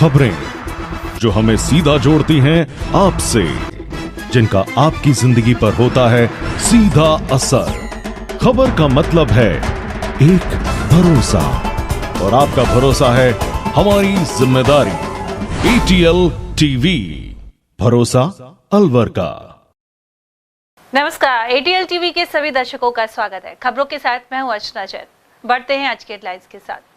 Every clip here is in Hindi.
खबरें जो हमें सीधा जोड़ती हैं आपसे, जिनका आपकी जिंदगी पर होता है सीधा असर। खबर का मतलब है एक भरोसा, और आपका भरोसा है हमारी जिम्मेदारी। ATL टीवी, भरोसा अलवर का। नमस्कार, ATL टीवी के सभी दर्शकों का स्वागत है। खबरों के साथ मैं हूं अर्चना जैन। बढ़ते हैं आज के हेडलाइंस के साथ।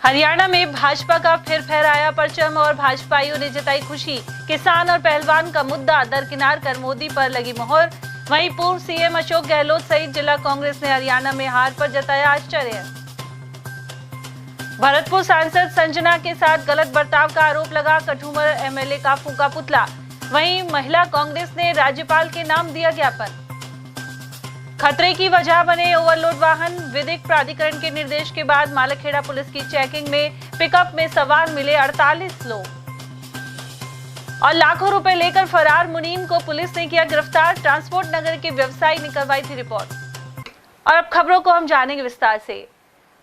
हरियाणा में भाजपा का फिर फहराया परचम और भाजपाइयों ने जताई खुशी। किसान और पहलवान का मुद्दा दरकिनार कर मोदी पर लगी मोहर। वहीं पूर्व सीएम अशोक गहलोत सहित जिला कांग्रेस ने हरियाणा में हार पर जताया आश्चर्य। भरतपुर सांसद संजना के साथ गलत बर्ताव का आरोप लगा, कठुमर एमएलए का फूका पुतला। वहीं महिला कांग्रेस ने राज्यपाल के नाम दिया ज्ञापन। खतरे की वजह बने ओवरलोड वाहन। विधिक प्राधिकरण के निर्देश के बाद मालखेड़ा पुलिस की चेकिंग में पिकअप में सवार मिले 48 लोग। और लाखों रुपए लेकर फरार मुनीम को पुलिस ने किया गिरफ्तार। ट्रांसपोर्ट नगर के व्यवसायी ने करवाई थी रिपोर्ट। और अब खबरों को हम जानेंगे विस्तार से।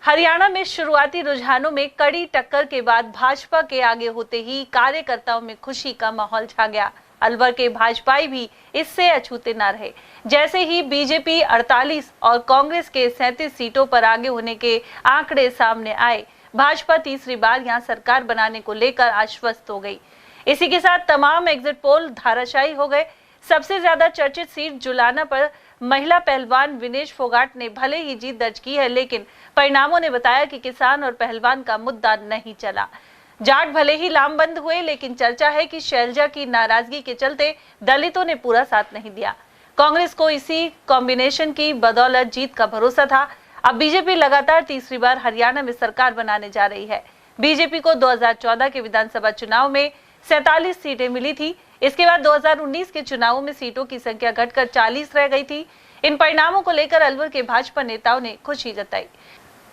हरियाणा में शुरुआती रुझानों में कड़ी टक्कर के बाद भाजपा के आगे होते ही कार्यकर्ताओं में खुशी का माहौल छा गया। अलवर के भाजपाई भी इससे अछूते न रहे। जैसे ही बीजेपी 48 और कांग्रेस के 37 सीटों पर आगे होने के आंकड़े सामने आए, भाजपा तीसरी बार यहां सरकार बनाने को लेकर आश्वस्त हो गई। इसी के साथ तमाम एग्जिट पोल धाराशायी हो गए। सबसे ज्यादा चर्चित सीट जुलाना पर महिला पहलवान विनेश फोगाट ने भले ही जीत दर्ज की है, लेकिन परिणामों ने बताया कि किसान और पहलवान का मुद्दा नहीं चला। जाट भले ही लामबंद हुए, लेकिन चर्चा है कि शैलजा की नाराजगी के चलते दलितों ने पूरा साथ नहीं दिया। कांग्रेस को इसी कॉम्बिनेशन की बदौलत जीत का भरोसा था। अब बीजेपी लगातार तीसरी बार हरियाणा में सरकार बनाने जा रही है। बीजेपी को 2014 के विधानसभा चुनाव में 47 सीटें मिली थी। इसके बाद 2019 के चुनावों में सीटों की संख्या घटकर 40 रह गई थी। इन परिणामों को लेकर अलवर के भाजपा नेताओं ने खुशी जताई।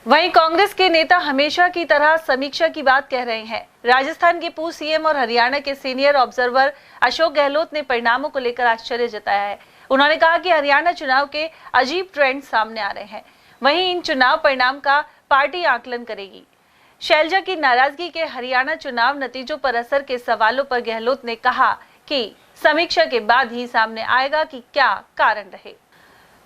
वहीं कांग्रेस के नेता हमेशा की तरह समीक्षा की बात कह रहे हैं। राजस्थान के पूर्व सीएम और हरियाणा के सीनियर ऑब्जर्वर अशोक गहलोत ने परिणामों को लेकर आश्चर्य जताया है। उन्होंने कहा कि हरियाणा चुनाव के अजीब ट्रेंड सामने आ रहे हैं। वहीं इन चुनाव परिणाम का पार्टी आकलन करेगी। शैलजा की नाराजगी के हरियाणा चुनाव नतीजों पर असर के सवालों पर गहलोत ने कहा कि समीक्षा के बाद ही सामने आएगा कि क्या कारण रहे।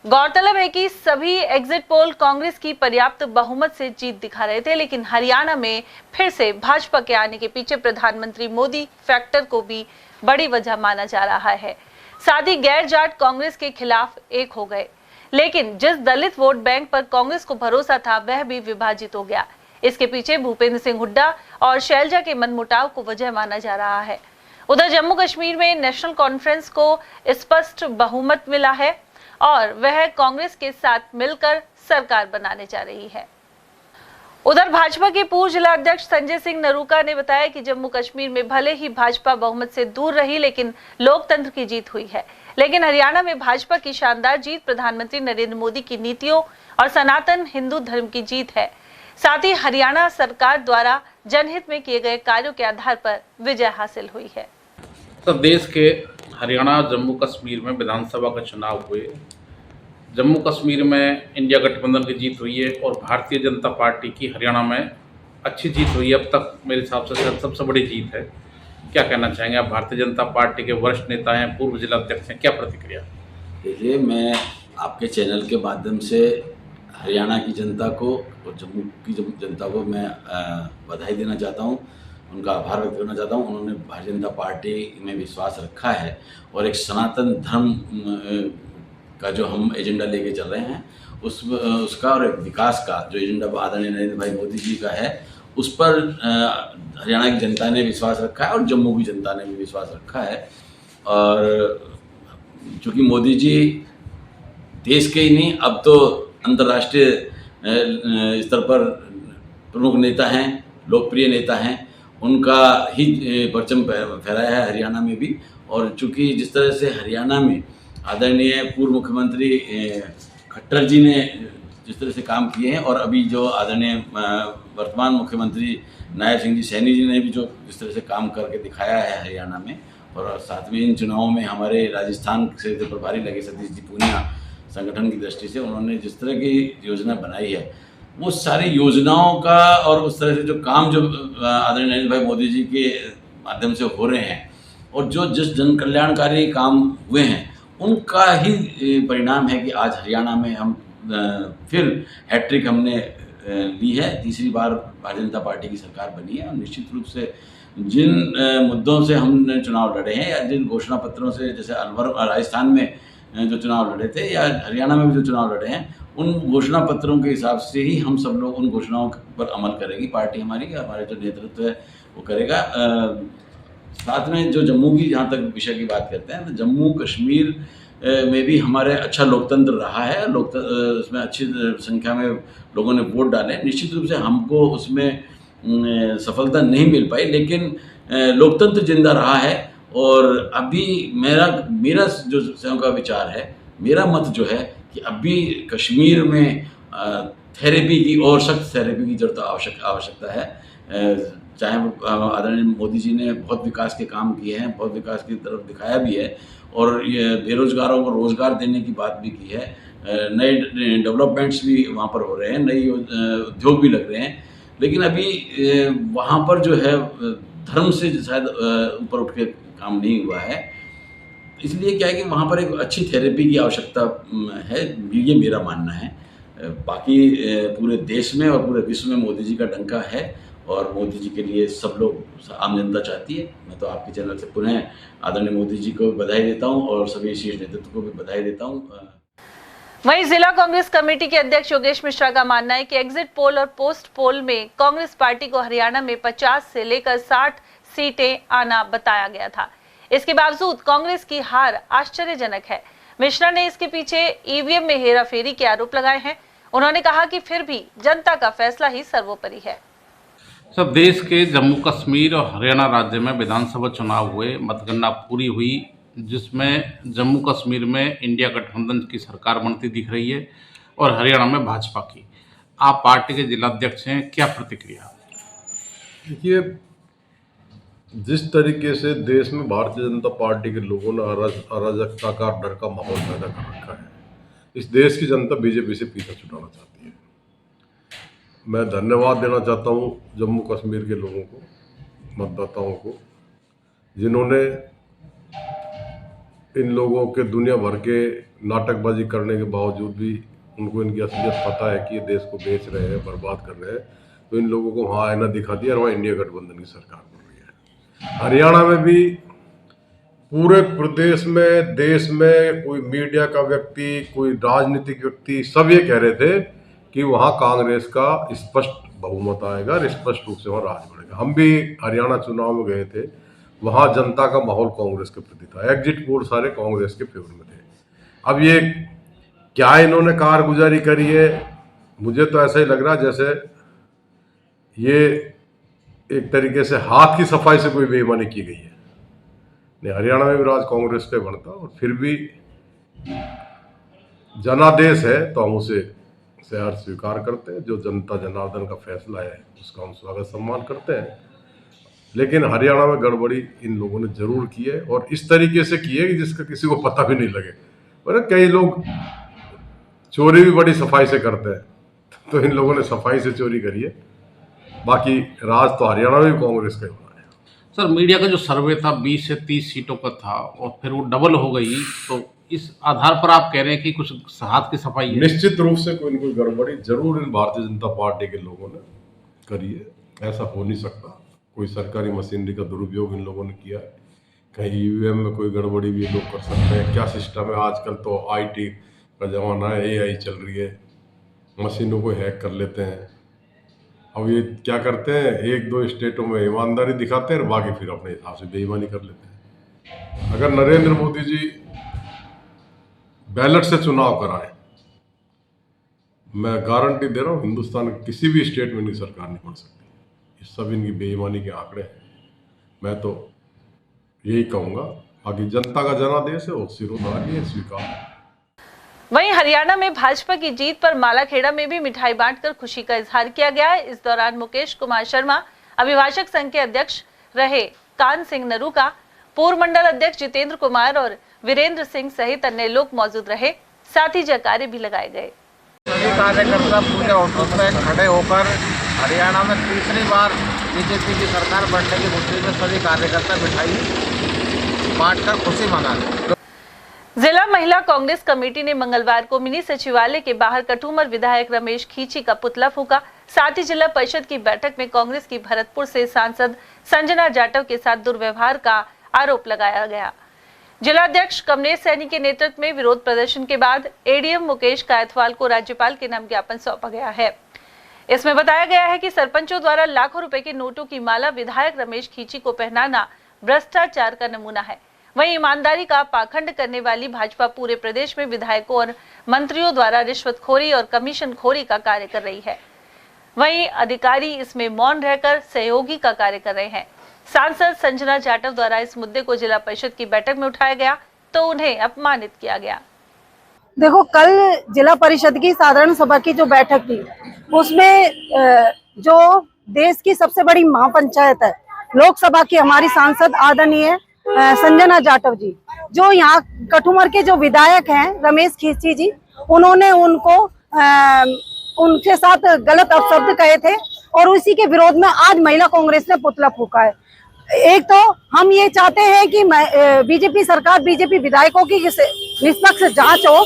गौरतलब है कि सभी एग्जिट पोल कांग्रेस की पर्याप्त बहुमत से जीत दिखा रहे थे, लेकिन हरियाणा में फिर से भाजपा के आने के पीछे प्रधानमंत्री मोदी फैक्टर को भी बड़ी वजह माना जा रहा है। साथ ही गैर जाट कांग्रेस के खिलाफ एक हो गए, लेकिन जिस दलित वोट बैंक पर कांग्रेस को भरोसा था वह भी विभाजित हो गया। इसके पीछे भूपेंद्र सिंह हुड्डा और शैलजा के मनमुटाव को वजह माना जा रहा है। उधर जम्मू कश्मीर में नेशनल कॉन्फ्रेंस को स्पष्ट बहुमत मिला है और वह कांग्रेस के साथ मिलकर सरकार बनाने जा रही है। उधर भाजपा के पूर्व जिला अध्यक्ष संजय सिंह नरूका ने बताया कि जम्मू कश्मीर में भले ही भाजपा बहुमत से दूर रही, लेकिन लोकतंत्र की जीत हुई है। लेकिन हरियाणा में भाजपा की शानदार जीत प्रधानमंत्री नरेंद्र मोदी की नीतियों और सनातन हिंदू धर्म की जीत है। साथ ही हरियाणा सरकार द्वारा जनहित में किए गए कार्यों के आधार पर विजय हासिल हुई है। तो देश के हरियाणा जम्मू कश्मीर में विधानसभा का चुनाव हुए। जम्मू कश्मीर में इंडिया गठबंधन की जीत हुई है और भारतीय जनता पार्टी की हरियाणा में अच्छी जीत हुई है। अब तक मेरे हिसाब से सबसे बड़ी जीत है। क्या कहना चाहेंगे आप? भारतीय जनता पार्टी के वरिष्ठ नेता हैं, पूर्व जिला अध्यक्ष हैं, क्या प्रतिक्रिया? देखिए, मैं आपके चैनल के माध्यम से हरियाणा की जनता को और जम्मू की जनता को मैं बधाई देना चाहता हूँ, उनका आभार व्यक्त करना चाहता हूँ। उन्होंने भारतीय जनता पार्टी में विश्वास रखा है और एक सनातन धर्म का जो हम एजेंडा लेके चल रहे हैं उसका और एक विकास का जो एजेंडा आदरणीय नरेंद्र भाई मोदी जी का है, उस पर हरियाणा की जनता ने विश्वास रखा है और जम्मू की जनता ने भी विश्वास रखा है। और चूँकि मोदी जी देश के ही नहीं, अब तो अंतर्राष्ट्रीय स्तर पर प्रमुख नेता हैं, लोकप्रिय नेता हैं, उनका ही परचम फहराया है हरियाणा में भी। और चूँकि जिस तरह से हरियाणा में आदरणीय पूर्व मुख्यमंत्री खट्टर जी ने जिस तरह से काम किए हैं और अभी जो आदरणीय वर्तमान मुख्यमंत्री नायब सिंह जी सैनी जी ने भी जो जिस तरह से काम करके दिखाया है हरियाणा में, और साथ में इन चुनावों में हमारे राजस्थान से जो प्रभारी लगे सतीश जी पूनिया संगठन की दृष्टि से उन्होंने जिस तरह की योजना बनाई है, वो सारी योजनाओं का और उस तरह से जो काम जो आदरणीय नरेंद्र भाई मोदी जी के माध्यम से हो रहे हैं और जो जिस जन कल्याणकारी काम हुए हैं उनका ही परिणाम है कि आज हरियाणा में हम फिर हैट्रिक हमने ली है। तीसरी बार भारतीय जनता पार्टी की सरकार बनी है और निश्चित रूप से जिन मुद्दों से हमने चुनाव लड़े हैं या जिन घोषणा पत्रों से, जैसे अलवर राजस्थान में जो चुनाव लड़े थे या हरियाणा में भी जो चुनाव लड़े हैं, उन घोषणा पत्रों के हिसाब से ही हम सब लोग उन घोषणाओं पर अमल करेगी पार्टी हमारी, हमारे जो नेतृत्व है वो करेगा। साथ में जो जम्मू की जहाँ तक विषय की बात करते हैं तो जम्मू कश्मीर में भी हमारे अच्छा लोकतंत्र रहा है, उसमें अच्छी संख्या में लोगों ने वोट डाले। निश्चित रूप से हमको उसमें सफलता नहीं मिल पाई, लेकिन लोकतंत्र जिंदा रहा है। और अभी मेरा जो स्वयं का विचार है, मेरा मत जो है कि अभी कश्मीर में थेरेपी की और सख्त थेरेपी की जरूरत आवश्यकता है। चाहे आदरणीय मोदी जी ने बहुत विकास के काम किए हैं, बहुत विकास की तरफ दिखाया भी है और ये बेरोजगारों को रोजगार देने की बात भी की है। नए डेवलपमेंट्स भी वहाँ पर हो रहे हैं, नए उद्योग भी लग रहे हैं, लेकिन अभी वहाँ पर जो है धर्म से शायद ऊपर उठ के काम नहीं हुआ है। इसलिए क्या है कि वहाँ पर एक अच्छी थेरेपी की आवश्यकता है, ये मेरा मानना है। बाकी पूरे देश में और पूरे विश्व में मोदी जी का डंका है और मोदी जी के लिए सब लोग, आम जनता चाहती है। मैं तो आपके चैनल से पुनः आदरणीय मोदी जी को बधाई देता हूँ और सभी शीर्ष नेतृत्व को भी बधाई देता हूँ। वहीं जिला कांग्रेस कमेटी के अध्यक्ष योगेश मिश्रा का मानना है कि एग्जिट पोल और पोस्ट पोल में कांग्रेस पार्टी को हरियाणा में 50 से लेकर 60 सीटें आना बताया गया था। इसके बावजूद कांग्रेस की हार आश्चर्यजनक है। मिश्रा ने इसके पीछे ईवीएम में हेराफेरी के आरोप लगाए हैं। उन्होंने कहा कि फिर भी जनता का फैसला ही सर्वोपरि है। सब देश के जम्मू कश्मीर और हरियाणा राज्य में विधानसभा चुनाव हुए, मतगणना पूरी हुई, जिसमें जम्मू कश्मीर में इंडिया गठबंधन की सरकार बनती दिख रही है और हरियाणा में भाजपा की। आप पार्टी के जिलाध्यक्ष हैं, क्या प्रतिक्रिया? देखिए, जिस तरीके से देश में भारतीय जनता पार्टी के लोगों ने अराजकता का, डर का माहौल पैदा कर रखा है, इस देश की जनता बीजेपी से पीछा छुड़ाना चाहती है। मैं धन्यवाद देना चाहता हूँ जम्मू कश्मीर के लोगों को, मतदाताओं को, जिन्होंने इन लोगों के दुनिया भर के नाटकबाजी करने के बावजूद भी उनको इनकी असलियत पता है कि ये देश को बेच रहे हैं, बर्बाद कर रहे हैं, तो इन लोगों को वहाँ आईना दिखा दिया और वहाँ इंडिया गठबंधन की सरकार बन रही है। हरियाणा में भी पूरे प्रदेश में, देश में कोई मीडिया का व्यक्ति, कोई राजनीतिक व्यक्ति, सब ये कह रहे थे कि वहाँ कांग्रेस का स्पष्ट बहुमत आएगा, स्पष्ट रूप से वहाँ राज बढ़ेगा। हम भी हरियाणा चुनाव में गए थे, वहाँ जनता का माहौल कांग्रेस के प्रति था, एग्जिट पोल सारे कांग्रेस के फेवर में थे। अब ये क्या इन्होंने कारगुजारी करी है, मुझे तो ऐसा ही लग रहा जैसे ये एक तरीके से हाथ की सफाई से कोई बेईमानी की गई है। नहीं, हरियाणा में भी राज कांग्रेस का बनता और फिर भी जनादेश है तो हम उसे सहर्ष स्वीकार करते हैं। जो जनता जनार्दन का फैसला है उसका हम स्वागत सम्मान करते हैं। लेकिन हरियाणा में गड़बड़ी इन लोगों ने जरूर की है और इस तरीके से की है कि जिसका किसी को पता भी नहीं लगे। और कई लोग चोरी भी बड़ी सफाई से करते हैं, तो इन लोगों ने सफाई से चोरी करी है। बाकी राज तो हरियाणा में भी कांग्रेस का ही होना है। सर, मीडिया का जो सर्वे था 20 से 30 सीटों का था और फिर वो डबल हो गई, तो इस आधार पर आप कह रहे हैं कि कुछ हाथ की सफाई है? निश्चित रूप से कोई न कोई गड़बड़ी जरूर इन भारतीय जनता पार्टी के लोगों ने करी है। ऐसा हो नहीं सकता, कोई सरकारी मशीनरी का दुरुपयोग इन लोगों ने किया है। कहीं ईवीएम में कोई गड़बड़ी भी लोग कर सकते हैं। क्या सिस्टम है, आजकल तो आईटी का जमाना है, एआई चल रही है, मशीनों को हैक कर लेते हैं। अब ये क्या करते हैं, एक दो स्टेटों में ईमानदारी दिखाते हैं और बाकी फिर अपने हिसाब से बेईमानी कर लेते हैं। अगर नरेंद्र मोदी जी बैलेट से चुनाव कराएं, मैं गारंटी दे रहा हूँ हिंदुस्तान के किसी भी स्टेट में इनकी सरकार नहीं बन सकती। ये सब इनकी बेईमानी के आंकड़े हैं। मैं तो यही कहूँगा, बाकी जनता का जनादेश है, वो सिरोधार्य है, स्वीकार है। वहीं हरियाणा में भाजपा की जीत पर मालाखेड़ा में भी मिठाई बांटकर खुशी का इजहार किया गया है। इस दौरान मुकेश कुमार शर्मा, अभिभाषक संघ के अध्यक्ष रहे कान सिंह नरूका, पूर्व मंडल अध्यक्ष जितेंद्र कुमार और वीरेंद्र सिंह सहित अन्य लोग मौजूद रहे। साथ ही जयकारे भी लगाए गए। सभी कार्यकर्ता पूरे ऑफिस में खड़े होकर हरियाणा में तीसरी बार बीजेपी की सरकार बनने की खुशी में सभी कार्यकर्ता मिठाई बांटकर खुशी मना रहे। जिला महिला कांग्रेस कमेटी ने मंगलवार को मिनी सचिवालय के बाहर कठूमर विधायक रमेश खींची का पुतला फूंका। साथ ही जिला परिषद की बैठक में कांग्रेस की भरतपुर से सांसद संजना जाटव के साथ दुर्व्यवहार का आरोप लगाया गया। जिलाध्यक्ष कमलेश सैनी के नेतृत्व में विरोध प्रदर्शन के बाद एडीएम मुकेश कायथवाल को राज्यपाल के नाम ज्ञापन सौंपा गया है। इसमें बताया गया है कि सरपंचों द्वारा लाखों रुपए के नोटों की माला विधायक रमेश खींची को पहनाना भ्रष्टाचार का नमूना है। वहीं ईमानदारी का पाखंड करने वाली भाजपा पूरे प्रदेश में विधायकों और मंत्रियों द्वारा रिश्वतखोरी और कमीशनखोरी का कार्य कर रही है। वहीं अधिकारी इसमें मौन रहकर सहयोगी का कार्य कर रहे हैं। सांसद संजना जाटव द्वारा इस मुद्दे को जिला परिषद की बैठक में उठाया गया तो उन्हें अपमानित किया गया। देखो, कल जिला परिषद की साधारण सभा की जो बैठक थी उसमें जो देश की सबसे बड़ी महापंचायत है, लोकसभा की हमारी सांसद आदरणीय संजना जाटव जी, जो यहाँ कठूमर के जो विधायक हैं रमेश खींची जी, उन्होंने उनके साथ गलत अपशब्द कहे थे और उसी के विरोध में आज महिला कांग्रेस ने पुतला फूंका है। एक तो हम ये चाहते हैं कि बीजेपी सरकार, बीजेपी विधायकों की निष्पक्ष जांच हो,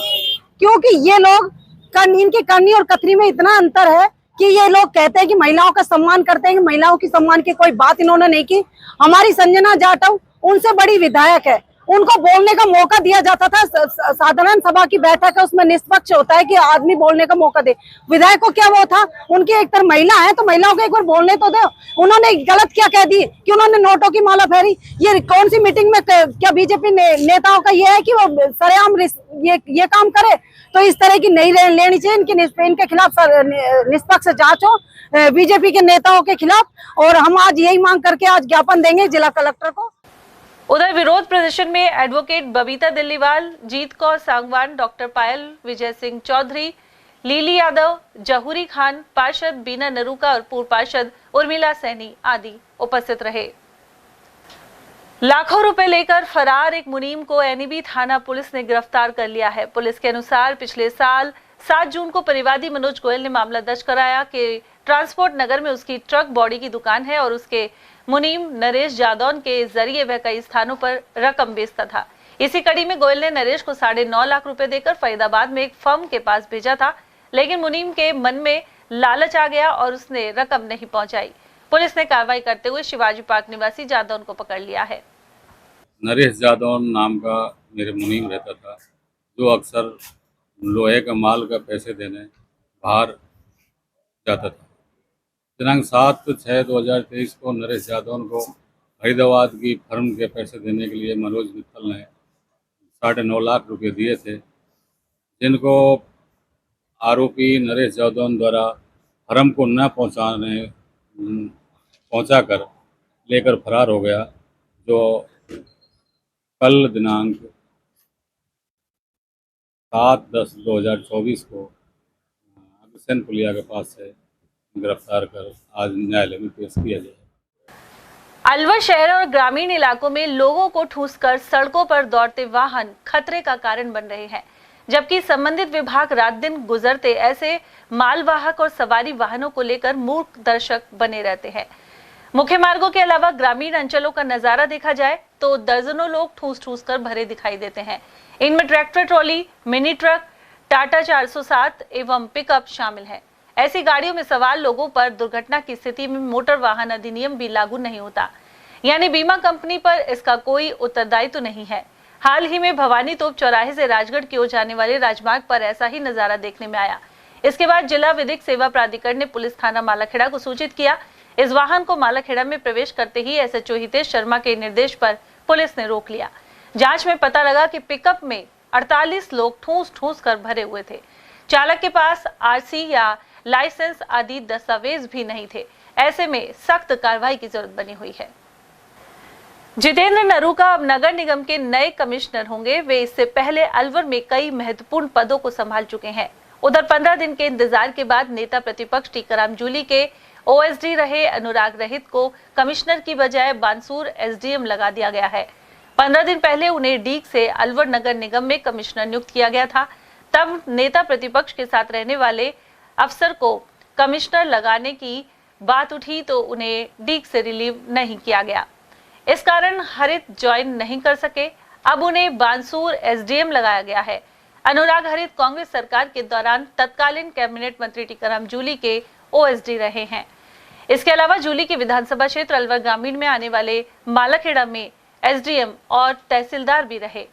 क्योंकि ये लोग इनकी करनी और कथनी में इतना अंतर है कि ये लोग कहते हैं कि महिलाओं का सम्मान करते हैं, कि महिलाओं की सम्मान की कोई बात इन्होंने नहीं की। हमारी संजना जाटव उनसे बड़ी विधायक है, उनको बोलने का मौका दिया जाता था। साधारण सभा की बैठक है, उसमें निष्पक्ष होता है कि आदमी बोलने का मौका दे। विधायक को क्या वो था, उनकी एक तरह महिला है तो महिलाओं को एक बार बोलने तो दो। उन्होंने गलत क्या कह दी कि उन्होंने नोटों की माला फेरी। ये कौन सी मीटिंग में क्या बीजेपी नेताओं का ये है कि वो सरेआम ये काम करे? तो इस तरह की नहीं लेनी चाहिए। इनके खिलाफ निष्पक्ष जांच हो बीजेपी के नेताओं के खिलाफ, और हम आज यही मांग करके आज ज्ञापन देंगे जिला कलेक्टर को। उधर विरोध प्रदर्शन में एडवोकेट बबीता दिल्लीवाल, जीत कौर सांगवान, डॉक्टर पायल, विजय सिंह चौधरी, लीली यादव, जहूरी खान, पार्षद बीना नरूका और पूर्व पार्षद उर्मिला सैनी आदि उपस्थित रहे। लाखों रुपए लेकर फरार एक मुनीम को एनईबी थाना पुलिस ने गिरफ्तार कर लिया है। पुलिस के अनुसार पिछले साल 7 जून को परिवादी मनोज गोयल ने मामला दर्ज कराया कि ट्रांसपोर्ट नगर में उसकी ट्रक बॉडी की दुकान है और उसके मुनीम नरेश जादौन के जरिए वह कई स्थानों पर रकम बेचता था। इसी कड़ी में गोयल ने नरेश को 9.5 लाख रुपए देकर फरीदाबाद में एक फर्म के पास भेजा था, लेकिन मुनीम के मन में लालच आ गया और उसने रकम नहीं पहुंचाई। पुलिस ने कार्रवाई करते हुए शिवाजी पार्क निवासी जादौन को पकड़ लिया है। नरेश जादौन नाम का मेरे मुनीम रहता था, जो अक्सर लोहे का माल का पैसे देने बाहर जाता था। दिनांक 7/6/2023 को नरेश जादौन को फरीदाबाद की फर्म के पैसे देने के लिए मनोज मित्तल ने 9.5 लाख रुपए दिए थे, जिनको आरोपी नरेश जादौन द्वारा फर्म को न पहुंचाकर लेकर फरार हो गया, जो कल दिनांक 7/10/2024 को अग्रसेन पुलिया के पास से गिरफ्तार कर आज न्यायालय में पेश किया जाए। अलवर शहर और ग्रामीण इलाकों में लोगों को ठूंसकर सड़कों पर दौड़ते वाहन खतरे का कारण बन रहे हैं, जबकि संबंधित विभाग रात दिन गुजरते ऐसे मालवाहक और सवारी वाहनों को लेकर मूक दर्शक बने रहते हैं। मुख्य मार्गों के अलावा ग्रामीण अंचलों का नजारा देखा जाए तो दर्जनों लोग ठूस कर भरे दिखाई देते हैं। इनमें tractor trolley, mini truck, Tata 407 एवं पिकअप शामिल है। ऐसी गाड़ियों में सवार लोगों पर दुर्घटना की स्थिति में मोटर वाहन अधिनियम भी लागू नहीं होता, यानी बीमा कंपनी पर इसका कोई उत्तरदायित्व नहीं है। हाल ही में भवानी तोप चौराहे से राजगढ़ की ओर जाने वाले राजमार्ग पर ऐसा ही नजारा देखने में आया। इसके बाद जिला विधिक सेवा प्राधिकरण ने पुलिस थाना मालाखेड़ा को सूचित किया। इस वाहन को मालाखेड़ा में प्रवेश करते ही एसएचओ हितेश शर्मा के निर्देश पर पुलिस ने रोक लिया। जांच में पता लगा कि पिकअप में 48 लोग ठूस कर भरे हुए थे। चालक के पास आरसी या लाइसेंस आदि दस्तावेज भी नहीं थे। ऐसे में सख्त कार्रवाई की जरूरत बनी हुई है। जितेंद्र नरूका अब नगर निगम के नए कमिश्नर होंगे। वे इससे पहले अलवर में कई महत्वपूर्ण पदों को संभाल चुके हैं। उधर 15 दिन के इंतजार के बाद नेता प्रतिपक्ष टीकाराम जूली के ओएसडी रहे अनुराग रहित को कमिश्नर की बजाय बानसूर एसडीएम लगा दिया गया है। 15 दिन पहले उन्हें डीग से अलवर नगर निगम में कमिश्नर नियुक्त किया गया था। तब नेता प्रतिपक्ष के साथ रहने वाले अफसर को कमिश्नर लगाने की बात उठी तो उन्हें डीग से रिलीव नहीं किया गया। इस कारण हरित ज्वाइन नहीं कर सके। अब उन्हें बांसूर एसडीएम लगाया गया है। अनुराग हरित कांग्रेस सरकार के दौरान तत्कालीन कैबिनेट मंत्री टीकाराम जूली के ओएसडी रहे हैं। इसके अलावा जूली के विधानसभा क्षेत्र अलवर ग्रामीण में आने वाले मालाखेड़ा में एसडीएम और तहसीलदार भी रहे।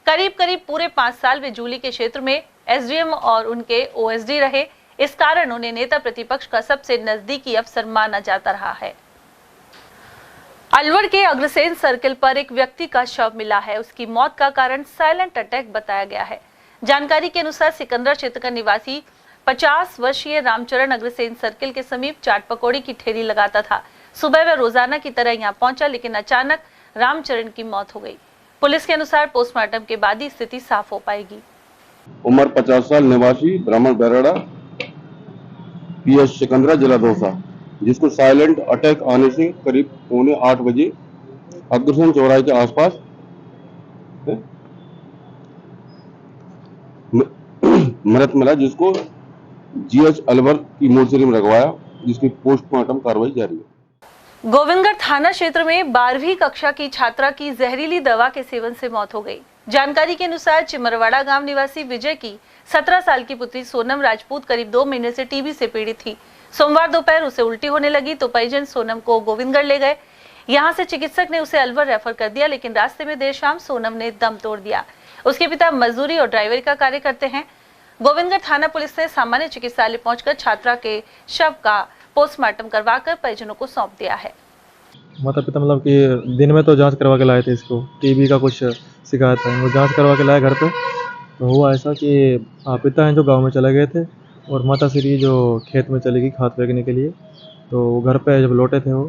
करीब करीब पूरे 5 साल वे जूली के क्षेत्र में एसडीएम और उनके ओएसडी रहे। इस कारण उन्हें नेता प्रतिपक्ष का सबसे नजदीकी अफसर माना जाता रहा है। अलवर के अग्रसेन सर्किल पर एक व्यक्ति का शव मिला है। उसकी मौत का कारण साइलेंट अटैक बताया गया है। जानकारी के अनुसार सिकंदरा क्षेत्र का निवासी 50 वर्षीय रामचरण अग्रसेन सर्किल के समीप चाट पकौड़ी की ठेली लगाता था। सुबह वह रोजाना की तरह यहां पहुंचा, लेकिन अचानक रामचरण की मौत हो गई। पुलिस के अनुसार पोस्टमार्टम के बाद ही स्थिति साफ हो पाएगी। उम्र 50 साल, निवासी ब्राह्मण बैराड़ा, पीएस सिकंदरा, जिला दौसा, जिसको साइलेंट अटैक आने से करीब 7:45 बजे अग्रसेन चौराहे के आसपास मृत मिला, जिसको जीएच अलवर की मोर्चरी में रखवाया, जिसकी पोस्टमार्टम कार्रवाई जारी है। गोविंदगढ़ थाना क्षेत्र में 12वीं कक्षा की छात्रा की जहरीली दवा के सेवन से मौत हो गई। जानकारी के अनुसार चिमरवाड़ा गांव निवासी विजय की 17 साल की पुत्री सोनम राजपूत करीब 2 महीने से टीबी से पीड़ित थी। सोमवार दोपहर उसे उल्टी होने लगी तो परिजन सोनम को गोविंदगढ़ ले गए। यहां से चिकित्सक ने उसे अलवर रेफर कर दिया, लेकिन रास्ते में देर शाम सोनम ने दम तोड़ दिया। उसके पिता मजदूरी और ड्राइवरी का कार्य करते हैं। गोविंदगढ़ थाना पुलिस ने सामान्य चिकित्सालय पहुंचकर छात्रा के शव का पोस्टमार्टम करवाकर परिजनों को सौंप दिया है। माता पिता मतलब कि दिन में तो जांच करवा के लाए थे, इसको टीबी का कुछ शिकायत है, वो जांच करवा के लाए घर पे। तो हुआ ऐसा कि पिता हैं जो गांव में चले गए थे और माता श्री जो खेत में चली गई खाद फेंकने के लिए। तो घर पे जब लौटे थे वो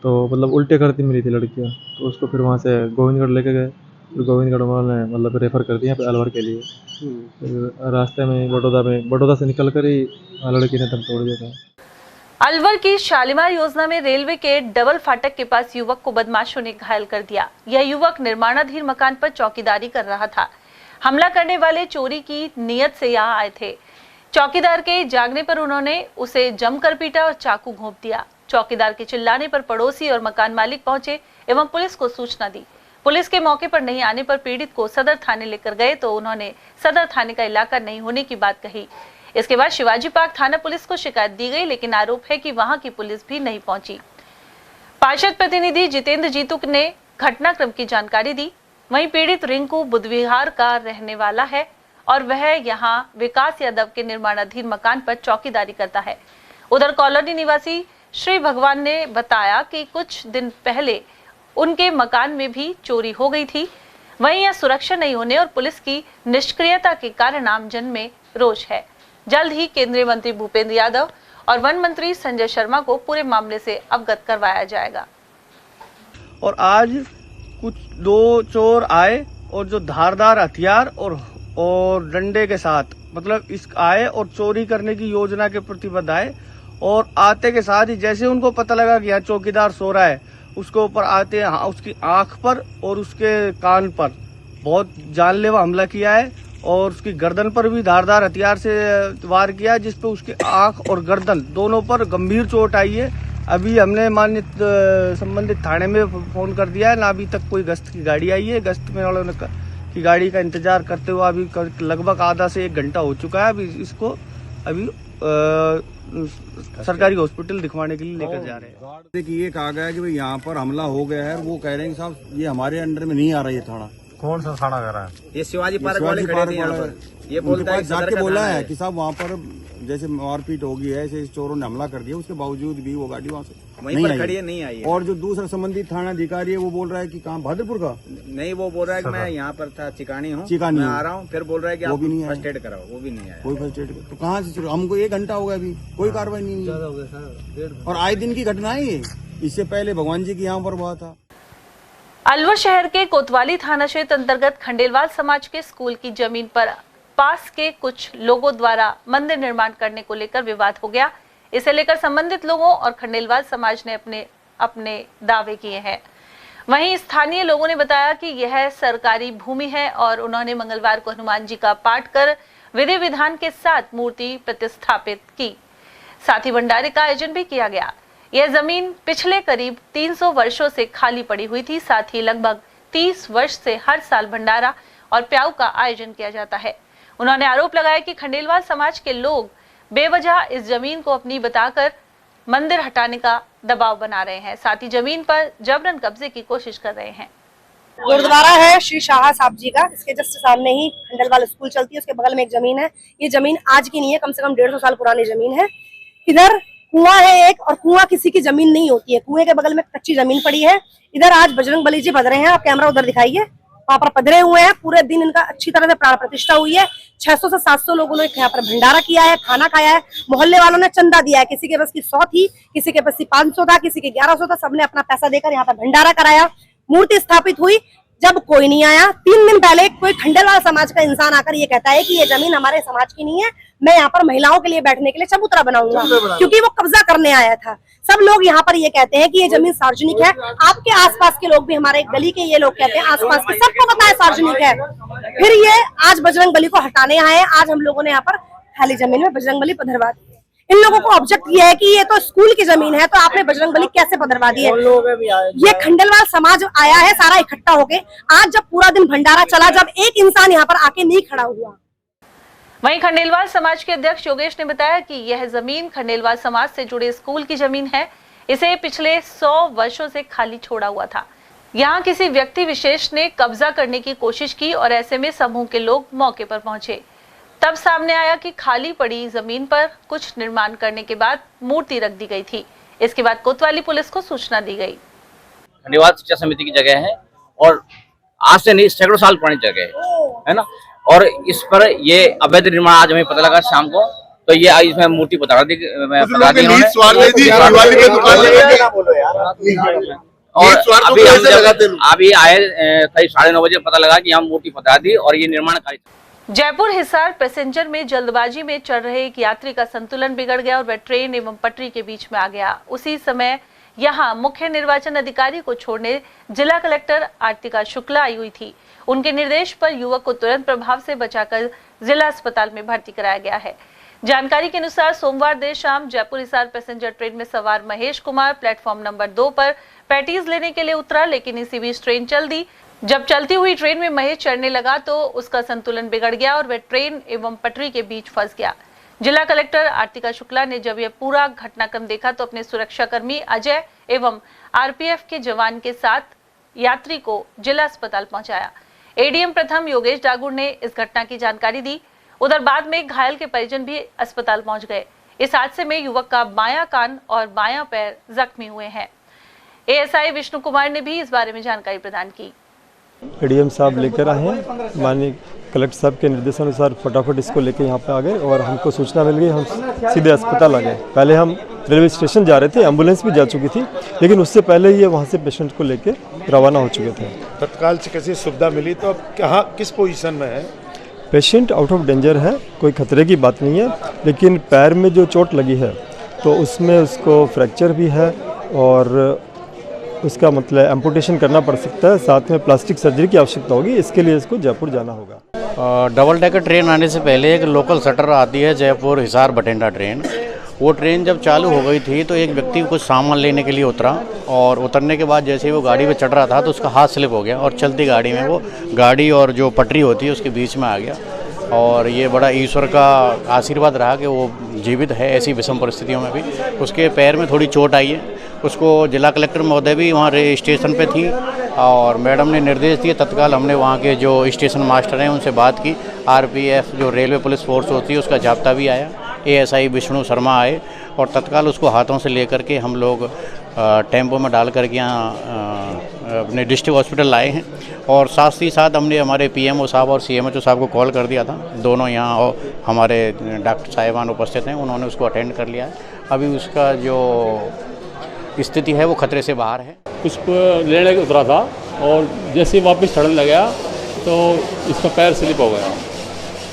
तो मतलब उल्टे करती मिली थी लड़कियां, तो उसको फिर वहाँ से गोविंदगढ़ लेके गए। फिर गोविंदगढ़ वाले मतलब रेफ़र कर दिया अलवर के लिए। फिर रास्ते में बड़ौदा से निकल कर ही लड़की ने दम तोड़ दिया था। अलवर की शालीमार योजना में रेलवे के डबल फाटक के पास युवक को बदमाशों ने घायल कर दिया। यह युवक निर्माणाधीन मकान पर चौकीदारी कर रहा था। हमला करने वाले चोरी की नीयत से यहाँ आए थे। चौकीदार के जागने पर उन्होंने उसे जमकर पीटा और चाकू घोंप दिया। चौकीदार के चिल्लाने पर पड़ोसी और मकान मालिक पहुंचे एवं पुलिस को सूचना दी। पुलिस के मौके पर नहीं आने पर पीड़ित को सदर थाने लेकर गए तो उन्होंने सदर थाने का इलाका नहीं होने की बात कही। इसके बाद शिवाजी पार्क थाना पुलिस को शिकायत दी गई, लेकिन आरोप है कि वहां की पुलिस भी नहीं पहुंची। पार्षद प्रतिनिधि जितेंद्र जीतू ने घटनाक्रम की जानकारी दी। वहीं पीड़ित रिंकू बुधविहार का रहने वाला है और वह यहां विकास यादव के निर्माणाधीन मकान पर चौकीदारी करता है। उधर कॉलोनी निवासी श्री भगवान ने बताया कि कुछ दिन पहले उनके मकान में भी चोरी हो गई थी। वहीं यह सुरक्षा नहीं होने और पुलिस की निष्क्रियता के कारण आमजन में रोष है। जल्द ही केंद्रीय मंत्री भूपेंद्र यादव और वन मंत्री संजय शर्मा को पूरे मामले से अवगत करवाया जाएगा। और आज कुछ 2 चोर आए और जो धारदार हथियार और डंडे के साथ मतलब इस आए और चोरी करने की योजना के प्रतिबद्ध आए। और आते के साथ ही जैसे उनको पता लगा कि यहाँ चौकीदार सो रहा है, उसके ऊपर आते हैं, उसकी आंख पर और उसके कान पर बहुत जानलेवा हमला किया है और उसकी गर्दन पर भी धारदार हथियार से वार किया, जिसपे उसकी आंख और गर्दन दोनों पर गंभीर चोट आई है। अभी हमने माननीय संबंधित थाने में फोन कर दिया है ना, अभी तक कोई गश्त की गाड़ी आई है। गश्त में वालों ने की गाड़ी का इंतजार करते हुए अभी लगभग आधा से 1 घंटा हो चुका है। अभी इसको सरकारी हॉस्पिटल दिखवाने के लिए लेकर जा रहे हैं। देखिए ये कहा गया है कि भाई यहाँ पर हमला हो गया है, वो कह रहे हैं कि साहब ये हमारे अंडर में नहीं आ रहा ये थाना। कौन सा थाना कर रहा है? ये शिवाजी पार्क वाले खड़े थे यहाँ पर। ये बोलता है जाके बोला है कि साहब वहाँ पर जैसे मारपीट होगी है, ऐसे चोरों ने हमला कर दिया, उसके बावजूद भी वो गाड़ी वहाँ से वहीं पर खड़ी है, नहीं आई है। और जो दूसरा संबंधित थाना अधिकारी है वो बोल रहा है कि कहाँ भादरपुर का नहीं, वो बोल रहा है कि मैं यहाँ पर था, चिकानी हूँ, मैं आ रहा हूँ। फिर बोल रहा है कि वो भी नहीं फर्स्ट एड कराओ, वो भी नहीं आया। कोई फर्स्ट एड तो कहाँ से? हमको 1 घंटा हो गया, अभी कोई कार्रवाई नहीं हुई। और आए दिन की घटना है ये। इससे पहले भगवान जी की यहाँ पर हुआ था। अलवर शहर के कोतवाली थाना क्षेत्र अंतर्गत खंडेलवाल समाज के स्कूल की जमीन पर पास के कुछ लोगों द्वारा मंदिर निर्माण करने को लेकर विवाद हो गया। इसे लेकर संबंधित लोगों और खंडेलवाल समाज ने अपने दावे किए हैं। वहीं स्थानीय लोगों ने बताया कि यह सरकारी भूमि है और उन्होंने मंगलवार को हनुमान जी का पाठ कर विधि विधान के साथ मूर्ति प्रतिष्ठापित की। साथ ही भंडारे का आयोजन भी किया गया। यह जमीन पिछले करीब 300 वर्षों से खाली पड़ी हुई थी। साथ ही लगभग 30 वर्ष से हर साल भंडारा और प्याऊ का आयोजन किया जाता है। उन्होंने आरोप लगाया कि खंडेलवाल समाज के लोग बेवजह इस जमीन को अपनी बताकर मंदिर हटाने का दबाव बना रहे हैं। साथ ही जमीन पर जबरन कब्जे की कोशिश कर रहे हैं। गुरुद्वारा है श्री शाह साहब जी का, इसके जस्ट सामने ही खंडेलवाल स्कूल चलती है, उसके बगल में एक जमीन है। ये जमीन आज की नहीं है, कम से कम 150 साल पुरानी जमीन है। इधर कुआं है एक, और कुआं किसी की जमीन नहीं होती है। कुएं के बगल में कच्ची जमीन पड़ी है। इधर आज बजरंग बली जी पधरे हैं, आप कैमरा उधर दिखाइए, वहाँ पर पधरे हुए हैं। पूरे दिन इनका अच्छी तरह से प्राण प्रतिष्ठा हुई है। 600 से 700 लोगों ने यहाँ पर भंडारा किया है, खाना खाया है। मोहल्ले वालों ने चंदा दिया है, किसी के पास की 100 थी, किसी के पास 500 था, किसी के 1100 था। सबने अपना पैसा देकर यहाँ पर भंडारा कराया। मूर्ति स्थापित हुई, जब कोई नहीं आया। 3 दिन पहले कोई खंडेलवाल समाज का इंसान आकर ये कहता है कि ये जमीन हमारे समाज की नहीं है, मैं यहाँ पर महिलाओं के लिए बैठने के लिए चबूतरा बनाऊंगा, क्योंकि वो कब्जा करने आया था। सब लोग यहाँ पर ये कहते हैं कि ये जमीन सार्वजनिक है। आपके आसपास के लोग भी, हमारे गली के ये लोग कहते हैं, आसपास के सबको पता है सार्वजनिक है। फिर ये आज बजरंग बली को हटाने आए। आज हम लोगों ने यहाँ पर खाली जमीन में बजरंग बली पधरवा दी। इन लोगों को ऑब्जेक्ट किया है कि ये तो स्कूल की जमीन है, तो आपने बजरंग बली कैसे पधरवा दी है। ये खंडेलवाल समाज आया है सारा इकट्ठा होके। आज जब पूरा दिन भंडारा चला, जब एक इंसान यहाँ पर आके नहीं खड़ा हुआ। वहीं खंडेलवाल समाज के अध्यक्ष योगेश ने बताया कि यह जमीन खंडेलवाल समाज से जुड़े स्कूल की जमीन है। इसे पिछले 100 वर्षों से खाली छोड़ा हुआ था। यहाँ किसी व्यक्ति विशेष ने कब्जा करने की कोशिश की और ऐसे में समूह के लोग मौके पर पहुंचे। तब सामने आया कि खाली पड़ी जमीन पर कुछ निर्माण करने के बाद मूर्ति रख दी गई थी। इसके बाद कोतवाली पुलिस को सूचना दी गई। खंडेलवाल शिक्षा समिति की जगह है और आज से नहीं, सैकड़ों साल पुरानी जगह है ना। और इस पर ये अवैध निर्माण आज हमें पता लगा शाम को, तो ये आज इसमें मूर्ति पता दी और अभी आए करीब 9:30 बजे पता लगा कि यहाँ मूर्ति पता दी और ये निर्माण कार्य। जयपुर हिसार पैसेंजर में जल्दबाजी में चढ़ रहे एक यात्री का संतुलन बिगड़ गया और वह ट्रेन एवं पटरी के बीच में आ गया। उसी समय यहां मुख्य निर्वाचन अधिकारी को छोड़ने जिला कलेक्टर आर्तिका शुक्ला आई हुई थी। उनके निर्देश पर युवक को तुरंत प्रभाव से बचाकर जिला अस्पताल में भर्ती कराया गया है। जानकारी के अनुसार सोमवार देर शाम जयपुर हिसार पैसेंजर ट्रेन में सवार महेश कुमार प्लेटफॉर्म नंबर 2 पर पैटीज लेने के लिए उतरा, लेकिन इसी बीच ट्रेन चल दी। जब चलती हुई ट्रेन में महेश चढ़ने लगा तो उसका संतुलन बिगड़ गया और वह ट्रेन एवं पटरी के बीच फंस गया। जिला कलेक्टर आर्तिका शुक्ला ने जब यह पूरा घटनाक्रम देखा तो अपने सुरक्षाकर्मी अजय एवं आरपीएफ के जवान के साथ यात्री को जिला अस्पताल पहुंचाया। एडीएम प्रथम योगेश डागुर ने इस घटना की जानकारी दी। उधर बाद में घायल के परिजन भी अस्पताल पहुंच गए। इस हादसे में युवक का बायां कान और बायां पैर जख्मी हुए हैं। एएसआई विष्णु कुमार ने भी इस बारे में जानकारी प्रदान की। एडीएम साहब लेकर आए हैं, माननीय कलेक्टर साहब के निर्देशानुसार फटाफट इसको लेकर यहाँ पे आ गए और हमको सूचना मिल गई, हम सीधे अस्पताल आ गए। पहले हम रेलवे स्टेशन जा रहे थे, एम्बुलेंस भी जा चुकी थी, लेकिन उससे पहले ये वहाँ से पेशेंट को लेके रवाना हो चुके थे। तत्काल से कैसी सुविधा मिली, तो अब कहाँ किस पोजीशन में है? पेशेंट आउट ऑफ डेंजर है, कोई खतरे की बात नहीं है, लेकिन पैर में जो चोट लगी है तो उसमें उसको फ्रैक्चर भी है और उसका मतलब एम्पुटेशन करना पड़ सकता है, साथ में प्लास्टिक सर्जरी की आवश्यकता होगी। इसके लिए इसको जयपुर जाना होगा। डबल डेकर ट्रेन आने से पहले एक लोकल शटर आती है जयपुर हिसार बठिंडा ट्रेन। वो ट्रेन जब चालू हो गई थी तो एक व्यक्ति कुछ सामान लेने के लिए उतरा और उतरने के बाद जैसे ही वो गाड़ी पे चढ़ रहा था तो उसका हाथ स्लिप हो गया और चलती गाड़ी में वो गाड़ी और जो पटरी होती है उसके बीच में आ गया। और ये बड़ा ईश्वर का आशीर्वाद रहा कि वो जीवित है ऐसी विषम परिस्थितियों में भी। उसके पैर में थोड़ी चोट आई है। उसको जिला कलेक्टर महोदय भी वहाँ स्टेशन पे थी और मैडम ने निर्देश दिए। तत्काल हमने वहाँ के जो स्टेशन मास्टर हैं उनसे बात की। आरपीएफ जो रेलवे पुलिस फोर्स होती है उसका जाब्ता भी आया। एएसआई विष्णु शर्मा आए और तत्काल उसको हाथों से लेकर के हम लोग टेम्पो में डाल करके यहाँ अपने डिस्ट्रिक्ट हॉस्पिटल लाए हैं। और साथ ही साथ हमने हमारे पीएमओ साहब और सीएमएचओ साहब को कॉल कर दिया था। दोनों यहाँ हमारे डॉक्टर साहिबान उपस्थित हैं, उन्होंने उसको अटेंड कर लिया है। अभी उसका जो स्थिति है वो खतरे से बाहर है। कुछ लेने के उतरा था और जैसे ही वापस चढ़ने लगा तो इसका पैर स्लिप हो गया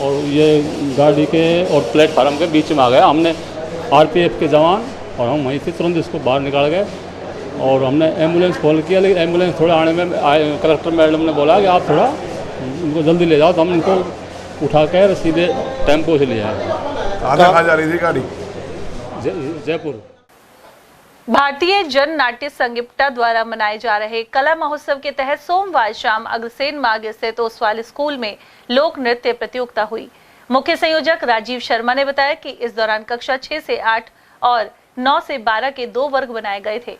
और ये गाड़ी के और प्लेटफार्म के बीच में आ गया। हमने आरपीएफ के जवान और हम वहीं से तुरंत इसको बाहर निकाल गए और हमने एम्बुलेंस कॉल किया, लेकिन एम्बुलेंस थोड़ा आने में कलेक्टर मैडम ने बोला कि आप थोड़ा इनको जल्दी ले जाओ, तो हम इनको उठाकर सीधे टेम्पो से ले आया। कहाँ जा रही थी गाड़ी? जयपुर। भारतीय जन नाट्य संघ इप्टा द्वारा मनाए जा रहे कला महोत्सव के तहत सोमवार शाम अग्रसेन मार्ग स्थित ओसवाल स्कूल में लोक नृत्य प्रतियोगिता हुई। मुख्य संयोजक राजीव शर्मा ने बताया कि इस दौरान कक्षा 6 से 8 और 9 से 12 के 2 वर्ग बनाए गए थे।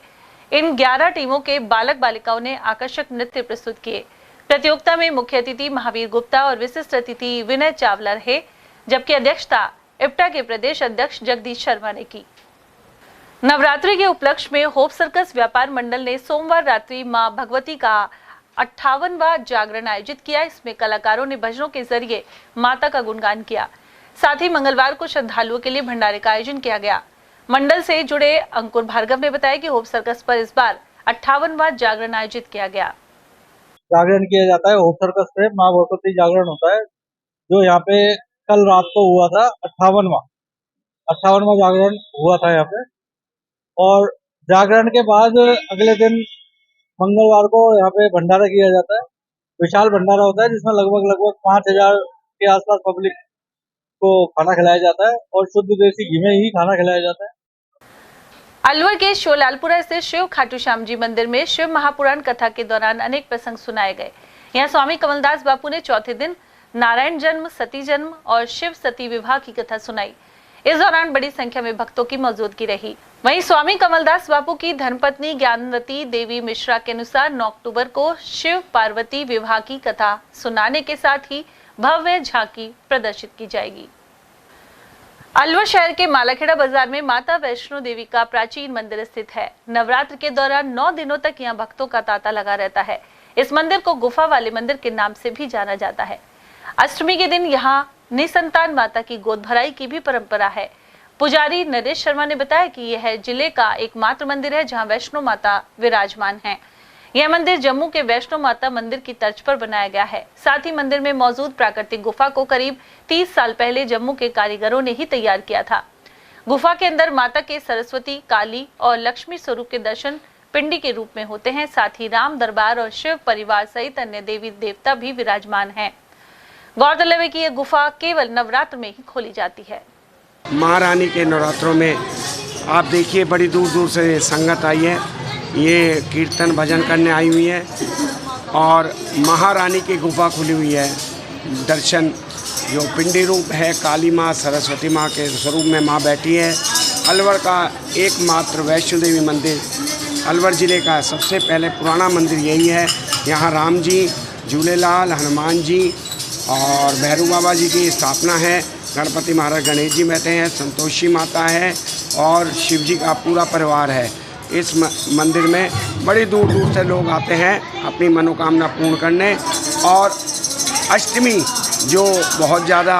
इन 11 टीमों के बालक बालिकाओं ने आकर्षक नृत्य प्रस्तुत किए। प्रतियोगिता में मुख्य अतिथि महावीर गुप्ता और विशिष्ट अतिथि विनय चावला रहे, जबकि अध्यक्षता इप्टा के प्रदेश अध्यक्ष जगदीश शर्मा ने की। नवरात्रि के उपलक्ष्य में होप सर्कस व्यापार मंडल ने सोमवार रात्रि मां भगवती का 58वां जागरण आयोजित किया। इसमें कलाकारों ने भजनों के जरिए माता का गुणगान किया। साथ ही मंगलवार को श्रद्धालुओं के लिए भंडारे का आयोजन किया गया। मंडल से जुड़े अंकुर भार्गव ने बताया कि होप सर्कस पर इस बार 58वां जागरण आयोजित किया गया। जागरण किया जाता है होप सर्कस पे, माँ भगवती जागरण होता है जो यहाँ पे कल रात को हुआ था। 58वां जागरण हुआ था यहाँ पे, और जागरण के बाद अगले दिन मंगलवार को यहाँ पे भंडारा किया जाता है। विशाल भंडारा होता है जिसमें लगभग 5000 के आसपास पब्लिक को खाना खिलाया जाता है और शुद्ध देसी घी में ही खाना खिलाया जाता है। अलवर के शोलालपुरा स्थित शिव खाटू श्याम जी मंदिर में शिव महापुराण कथा के दौरान अनेक प्रसंग सुनाए गए। यहाँ स्वामी कमलदास बापू ने चौथे दिन नारायण जन्म, सती जन्म और शिव सती विवाह की कथा सुनाई। इस दौरान बड़ी संख्या में भक्तों की मौजूदगी रही। वहीं स्वामी कमलदास बापू की धर्मपत्नी ज्ञानवती देवी मिश्रा के अनुसार 9 अक्टूबर को शिव पार्वती विवाह की कथा सुनाने के साथ ही भव्य झांकी प्रदर्शित की जाएगी। अलवर शहर के मालाखेड़ा बाजार में माता वैष्णो देवी का प्राचीन मंदिर स्थित है। नवरात्र के दौरान 9 दिनों तक यहाँ भक्तों का तांता लगा रहता है। इस मंदिर को गुफा वाले मंदिर के नाम से भी जाना जाता है। अष्टमी के दिन यहाँ निसंतान माता की गोद भराई की भी परंपरा है। पुजारी नरेश शर्मा ने बताया कि यह जिले का एकमात्र मंदिर है जहां वैष्णो माता विराजमान हैं। यह मंदिर जम्मू के वैष्णो माता मंदिर की तर्ज पर बनाया गया है। साथ ही मंदिर में मौजूद प्राकृतिक गुफा को करीब 30 साल पहले जम्मू के कारीगरों ने ही तैयार किया था। गुफा के अंदर माता के सरस्वती, काली और लक्ष्मी स्वरूप के दर्शन पिंडी के रूप में होते हैं। साथ ही राम दरबार और शिव परिवार सहित अन्य देवी देवता भी विराजमान हैं। गौरतलब है कि यह गुफा केवल नवरात्र में ही खोली जाती है। महारानी के नवरात्रों में आप देखिए बड़ी दूर दूर से संगत आई है, ये कीर्तन भजन करने आई हुई है और महारानी की गुफा खुली हुई है। दर्शन जो पिंडी रूप है, काली माँ सरस्वती माँ के स्वरूप में माँ बैठी है। अलवर का एकमात्र वैष्णो देवी मंदिर, अलवर ज़िले का सबसे पहले पुराना मंदिर यही है। यहाँ राम जी, झूलेलाल, हनुमान जी और भैरू बाबा जी की स्थापना है। गणपति महाराज गणेश जी बैठे हैं, संतोषी माता है और शिव जी का पूरा परिवार है। इस मंदिर में बड़ी दूर दूर से लोग आते हैं अपनी मनोकामना पूर्ण करने। और अष्टमी जो बहुत ज़्यादा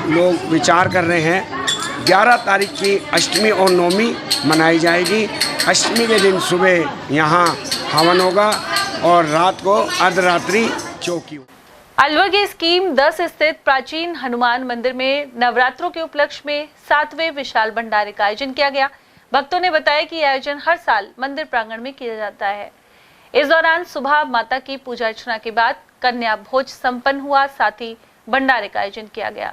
लोग विचार कर रहे हैं, 11 तारीख की अष्टमी और नवमी मनाई जाएगी। अष्टमी के दिन सुबह यहाँ हवन होगा और रात को अर्धरात्रि चौकी। अलवर के स्कीम 10 स्थित प्राचीन हनुमान मंदिर में नवरात्रों के उपलक्ष्य में 7वें विशाल भंडारे का आयोजन किया गया। भक्तों ने बताया कि यह आयोजन हर साल मंदिर प्रांगण में किया जाता है। इस दौरान सुबह माता की पूजा अर्चना के बाद कन्या भोज संपन्न हुआ। साथ ही भंडारे का आयोजन किया गया।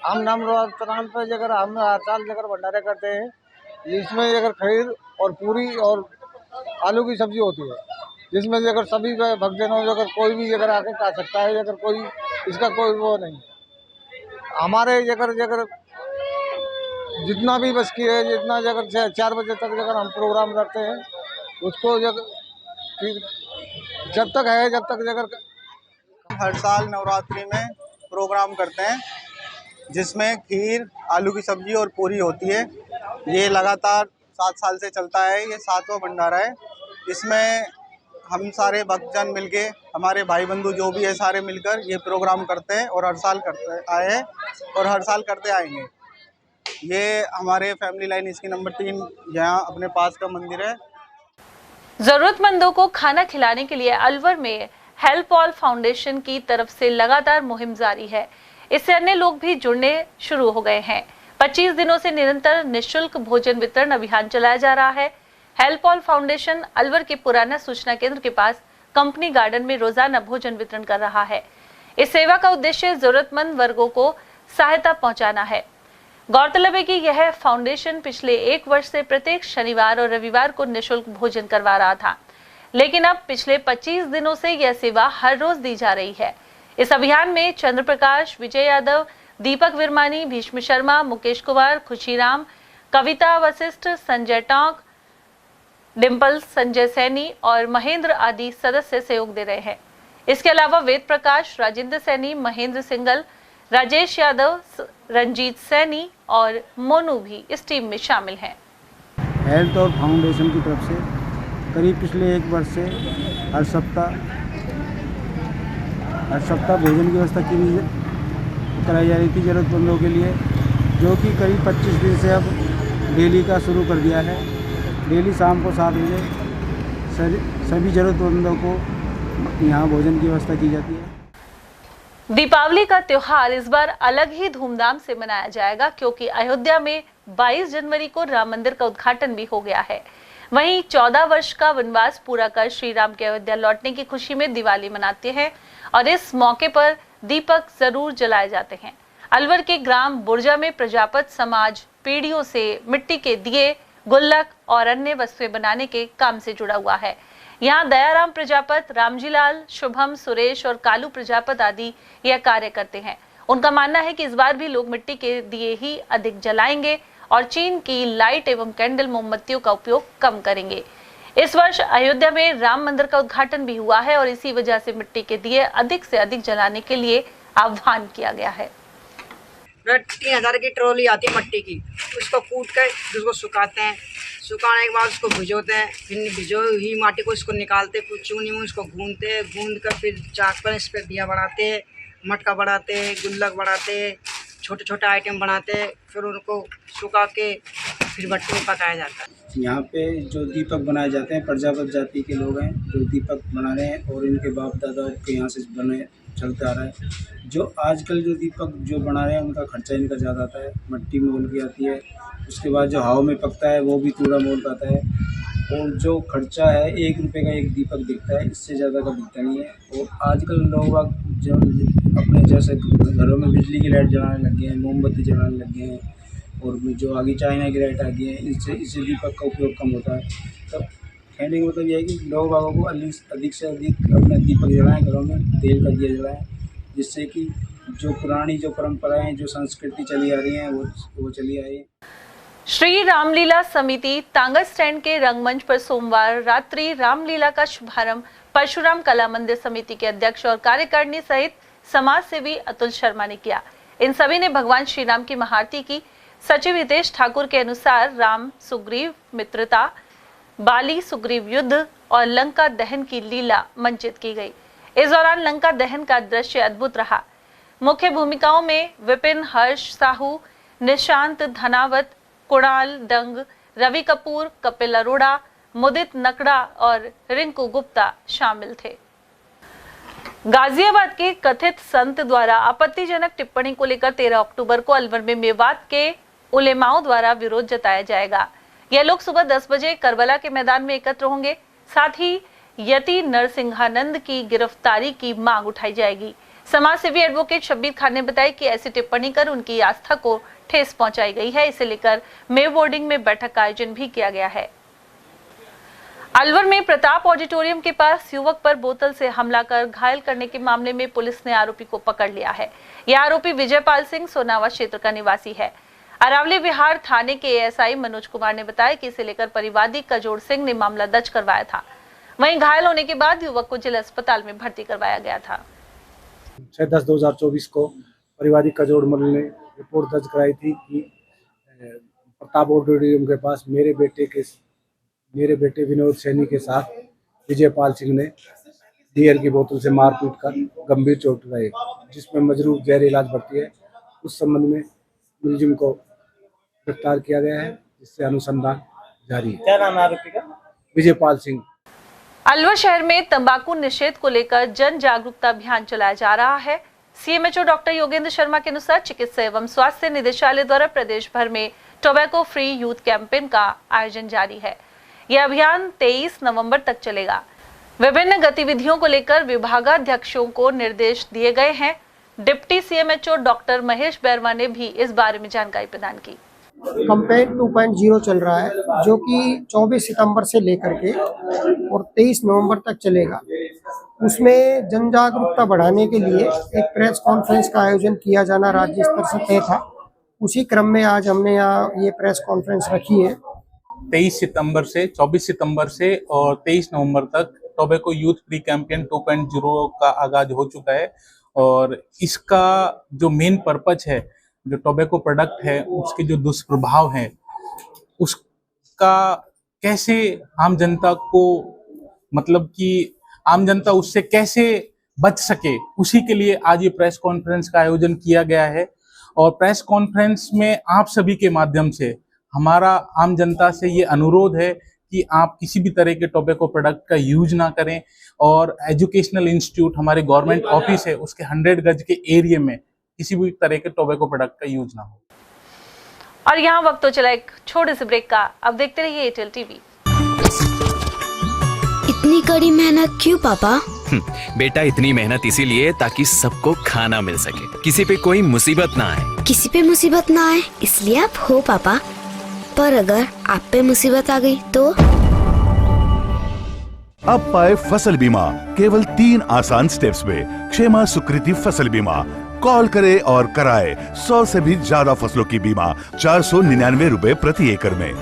हम नवरात्र पे जगह हम हर साल जगह भंडारे करते हैं, इसमें जगह खीर और पूरी और आलू की सब्जी होती है, जिसमें अगर सभी भक्तजनों अगर कोई भी अगर आके खा सकता है, अगर कोई इसका कोई वो नहीं है। हमारे अगर जितना भी बस की है, जितना जगह 4 बजे तक अगर हम प्रोग्राम करते हैं उसको जब तक है जब तक जगह हर साल नवरात्रि में प्रोग्राम करते हैं जिसमें खीर, आलू की सब्जी और पूरी होती है। ये लगातार 7 साल से चलता है। ये 7वां भंडारा है। इसमें हम सारे भक्तजन मिलके, हमारे भाई बंधु जो भी है सारे मिलकर ये प्रोग्राम करते हैं और हर साल करते आए हैं और हर साल करते आएंगे। ये हमारे फैमिली लाइन इसकी नंबर 3 यहाँ अपने पास का मंदिर है। जरूरतमंदों को खाना खिलाने के लिए अलवर में हेल्प ऑल फाउंडेशन की तरफ से लगातार मुहिम जारी है। इससे अन्य लोग भी जुड़ने शुरू हो गए हैं। 25 दिनों से निरंतर निःशुल्क भोजन वितरण अभियान चलाया जा रहा है। हेल्प ऑल फाउंडेशन अलवर के पुराना सूचना केंद्र के पास कंपनी गार्डन में रोजाना भोजन वितरण कर रहा है। इस सेवा का उद्देश्य जरूरतमंद वर्गों को सहायता पहुंचाना है। गौरतलब है कि यह फाउंडेशन पिछले 1 वर्ष से प्रत्येक शनिवार और रविवार को निःशुल्क भोजन करवा रहा था, लेकिन अब पिछले 25 दिनों से यह सेवा हर रोज दी जा रही है। इस अभियान में चंद्र प्रकाश, विजय यादव, दीपक विरमानी, भीष्म शर्मा, मुकेश कुमार, खुशीराम, कविता वशिष्ठ, संजय टोंक, डिम्पल, संजय सैनी और महेंद्र आदि सदस्य सहयोग दे रहे हैं। इसके अलावा वेद प्रकाश, राजेंद्र सैनी, महेंद्र सिंगल, राजेश यादव, रंजीत सैनी और मोनू भी इस टीम में शामिल हैं। हेल्थ और फाउंडेशन की तरफ से करीब पिछले 1 वर्ष से हर सप्ताह भोजन की व्यवस्था कराई जा रही थी ज़रूरतमंदों के लिए, जो कि करीब 25 दिन से अब डेली का शुरू कर दिया है। डेली शाम को 7 बजे सभी ज़रूरतमंदों को यहाँ भोजन की व्यवस्था की जाती है। दीपावली का त्योहार इस बार अलग ही धूमधाम से मनाया जाएगा, क्योंकि अयोध्या में 22 जनवरी को राम मंदिर का उद्घाटन भी हो गया है। वहीं 14 वर्ष का वनवास पूरा कर श्री राम के अयोध्या लौटने की खुशी में दिवाली मनाते हैं और इस मौके पर दीपक जरूर जलाए जाते हैं। अलवर के ग्राम बुर्जा में प्रजापत समाज पीढ़ियों से मिट्टी के दिए, गुल्लक और अन्य वस्तुएं बनाने के काम से जुड़ा हुआ है। यहाँ दयाराम प्रजापत, रामजीलाल, शुभम, सुरेश और कालू प्रजापत आदि यह कार्य करते हैं। उनका मानना है कि इस बार भी लोग मिट्टी के दिए ही अधिक जलाएंगे और चीन की लाइट एवं कैंडल मोमबत्तियों का उपयोग कम करेंगे। इस वर्ष अयोध्या में राम मंदिर का उद्घाटन भी हुआ है और इसी वजह से मिट्टी के दिए अधिक से अधिक जलाने के लिए आह्वान किया गया है। 3000 की ट्रॉली आती है मट्टी की, उसको कूट कर उसको सुखाते हैं। सुखाने के बाद उसको भिजोते हैं, फिर भिजो हुई माटी को इसको निकालते, फिर चूनी में उसको गूंदते हैं, गूंद कर फिर चाक पर इस पर दिया बनाते हैं, मटका बनाते हैं, गुल्लक बनाते हैं, छोटे छोटे आइटम बनाते हैं, फिर उनको सुखा के फिर भट्टी में पकाया जाता है। यहाँ पे जो दीपक बनाए जाते हैं प्रजापत जाति के लोग हैं जो दीपक बना रहे हैं और इनके बाप दादाओं के यहाँ से बने चलते आ रहा है। जो आजकल जो दीपक जो बना रहे हैं उनका खर्चा इनका ज़्यादा आता है, मट्टी मोल की आती है, उसके बाद जो हवा में पकता है वो भी थोड़ा मोल का आता है, और जो खर्चा है 1 रुपये का एक दीपक बिकता है, इससे ज़्यादा का बिकता नहीं है। और आजकल लोग जो अपने जैसे घरों में बिजली की लाइट जलाने लग गए हैं, मोमबत्ती जलाने लग गए हैं, और जो आगे चाइना की लाइट आ गई है, इससे दीपक का उपयोग कम होता है। तो कहने का मतलब यह है कि लोग बागों को अधिक से अधिक अपने दीपक जलाएं, घरों में तेल का दिया जलाएं, जिससे कि जो पुरानी जो परंपराएं जो संस्कृति चली आ रही हैं वो चली आई। श्री रामलीला समिति तांगा स्टैंड के रंगमंच पर सोमवार रात्रि रामलीला का शुभारंभ परशुराम कला मंदिर समिति के अध्यक्ष और कार्यकारिणी सहित समाज सेवी अतुल शर्मा ने किया। इन सभी ने भगवान श्री राम की महाआरती की। सचिव हितेश ठाकुर के अनुसार राम सुग्रीव मित्रता, बाली सुग्रीव युद्ध और लंका दहन की लीला मंचित की गई। इस दौरान लंका दहन का दृश्य अद्भुत रहा। मुख्य भूमिकाओं में विपिन, हर्ष साहू, निशांत धनावत, कुणाल डंग, रवि कपूर, कपिल अरोड़ा, मुदित नकड़ा और रिंकू गुप्ता शामिल थे। गाजियाबाद के कथित संत द्वारा आपत्तिजनक टिप्पणी को लेकर 13 अक्टूबर को अलवर में मेवात के उलेमाओं द्वारा विरोध जताया जाएगा। यह लोग सुबह 10 बजे करबला के मैदान में एकत्र होंगे। साथ ही यति नरसिंहानंद की गिरफ्तारी की मांग उठाई जाएगी। समाज सेवी एडवोकेट शब्बीर खान ने बताया कि ऐसी टिप्पणी कर उनकी आस्था को ठेस पहुंचाई गई है। इसे लेकर मेव बोर्डिंग में बैठक का आयोजन भी किया गया है। अलवर में प्रताप ऑडिटोरियम के पास युवक पर बोतल से हमला कर घायल करने के मामले में पुलिस ने आरोपी को पकड़ लिया है। यह आरोपी विजयपाल सिंह सोनावा क्षेत्र का निवासी है। अरावली विहार थाने के एएसआई मनोज कुमार ने बताया कि इसे लेकर परिवादी कजोड़ सिंह ने मामला दर्ज करवाया था। वहीं घायल होने के बाद युवक को जिला अस्पताल में भर्ती करवाया गया था। 6/10/2024 को परिवादी कजोड़ मल ने रिपोर्ट दर्ज कराई थी कि प्रताप ऑडिटोरियम के पास मेरे बेटे विनोद सैनी के साथ विजयपाल सिंह ने बियर की बोतल से मारपीट कर गंभीर चोट लगाई, जिसमें मजरूह गैर इलाज भर्ती है। उस संबंध में मुलजिम को गिरफ्तार किया गया है, जिससे अनुसंधान जारी है। क्या नाम है आरोपी का? विजयपाल सिंह। अलवर शहर में तंबाकू निषेध को लेकर जन जागरूकता अभियान चलाया जा रहा है। सीएमएचओ डॉक्टर योगेंद्र शर्मा के अनुसार चिकित्सा एवं स्वास्थ्य निदेशालय द्वारा प्रदेश भर में टोबैको फ्री यूथ कैंपेन का आयोजन जारी है। यह अभियान 23 नवंबर तक चलेगा। विभिन्न गतिविधियों को लेकर विभागाध्यक्षों को निर्देश दिए गए हैं। Deputy CMHO doctor Mahesh Bairwa ने भी इस बारे में जानकारी प्रदान की। कैंपेन 2.0 चल रहा है, जो कि 24 सितंबर से लेकर के और 23 नवंबर तक चलेगा। उसमें जन जागरूकता बढ़ाने के लिए एक प्रेस कॉन्फ्रेंस का आयोजन किया जाना राज्य स्तर से तय था। उसी क्रम में आज हमने यहाँ ये प्रेस कॉन्फ्रेंस रखी है। 23 सितंबर से 24 सितंबर से और 23 नवंबर तक टोबैको यूथ फ्री कैंपेन 2.0 का आगाज हो चुका है और इसका जो मेन पर्पज है, जो टोबैको प्रोडक्ट है उसके जो दुष्प्रभाव हैं उसका कैसे आम जनता को, मतलब कि आम जनता उससे कैसे बच सके, उसी के लिए आज ये प्रेस कॉन्फ्रेंस का आयोजन किया गया है। और प्रेस कॉन्फ्रेंस में आप सभी के माध्यम से हमारा आम जनता से ये अनुरोध है कि आप किसी भी तरह के टोबैको प्रोडक्ट का यूज ना करें और एजुकेशनल इंस्टीट्यूट, हमारे गवर्नमेंट ऑफिस है उसके 100 गज के एरिया में किसी भी तरह के टोबैको प्रोडक्ट का यूज ना हो। और यहाँ वक्त तो चला एक छोटे से ब्रेक का। अब देखते रहिए एयरटेल टीवी। इतनी कड़ी मेहनत क्यों पापा? बेटा इतनी मेहनत इसीलिए ताकि सबको खाना मिल सके, किसी पे कोई मुसीबत ना आए। किसी पे मुसीबत ना आए इसलिए आप हो पापा, पर अगर आप पे मुसीबत आ गई तो? अब पाए फसल बीमा केवल 3 आसान स्टेप्स में। क्षेमा सुकृति फसल बीमा। कॉल करे और कराए 100 से भी ज्यादा फसलों की बीमा 499 रुपए प्रति एकड़ में।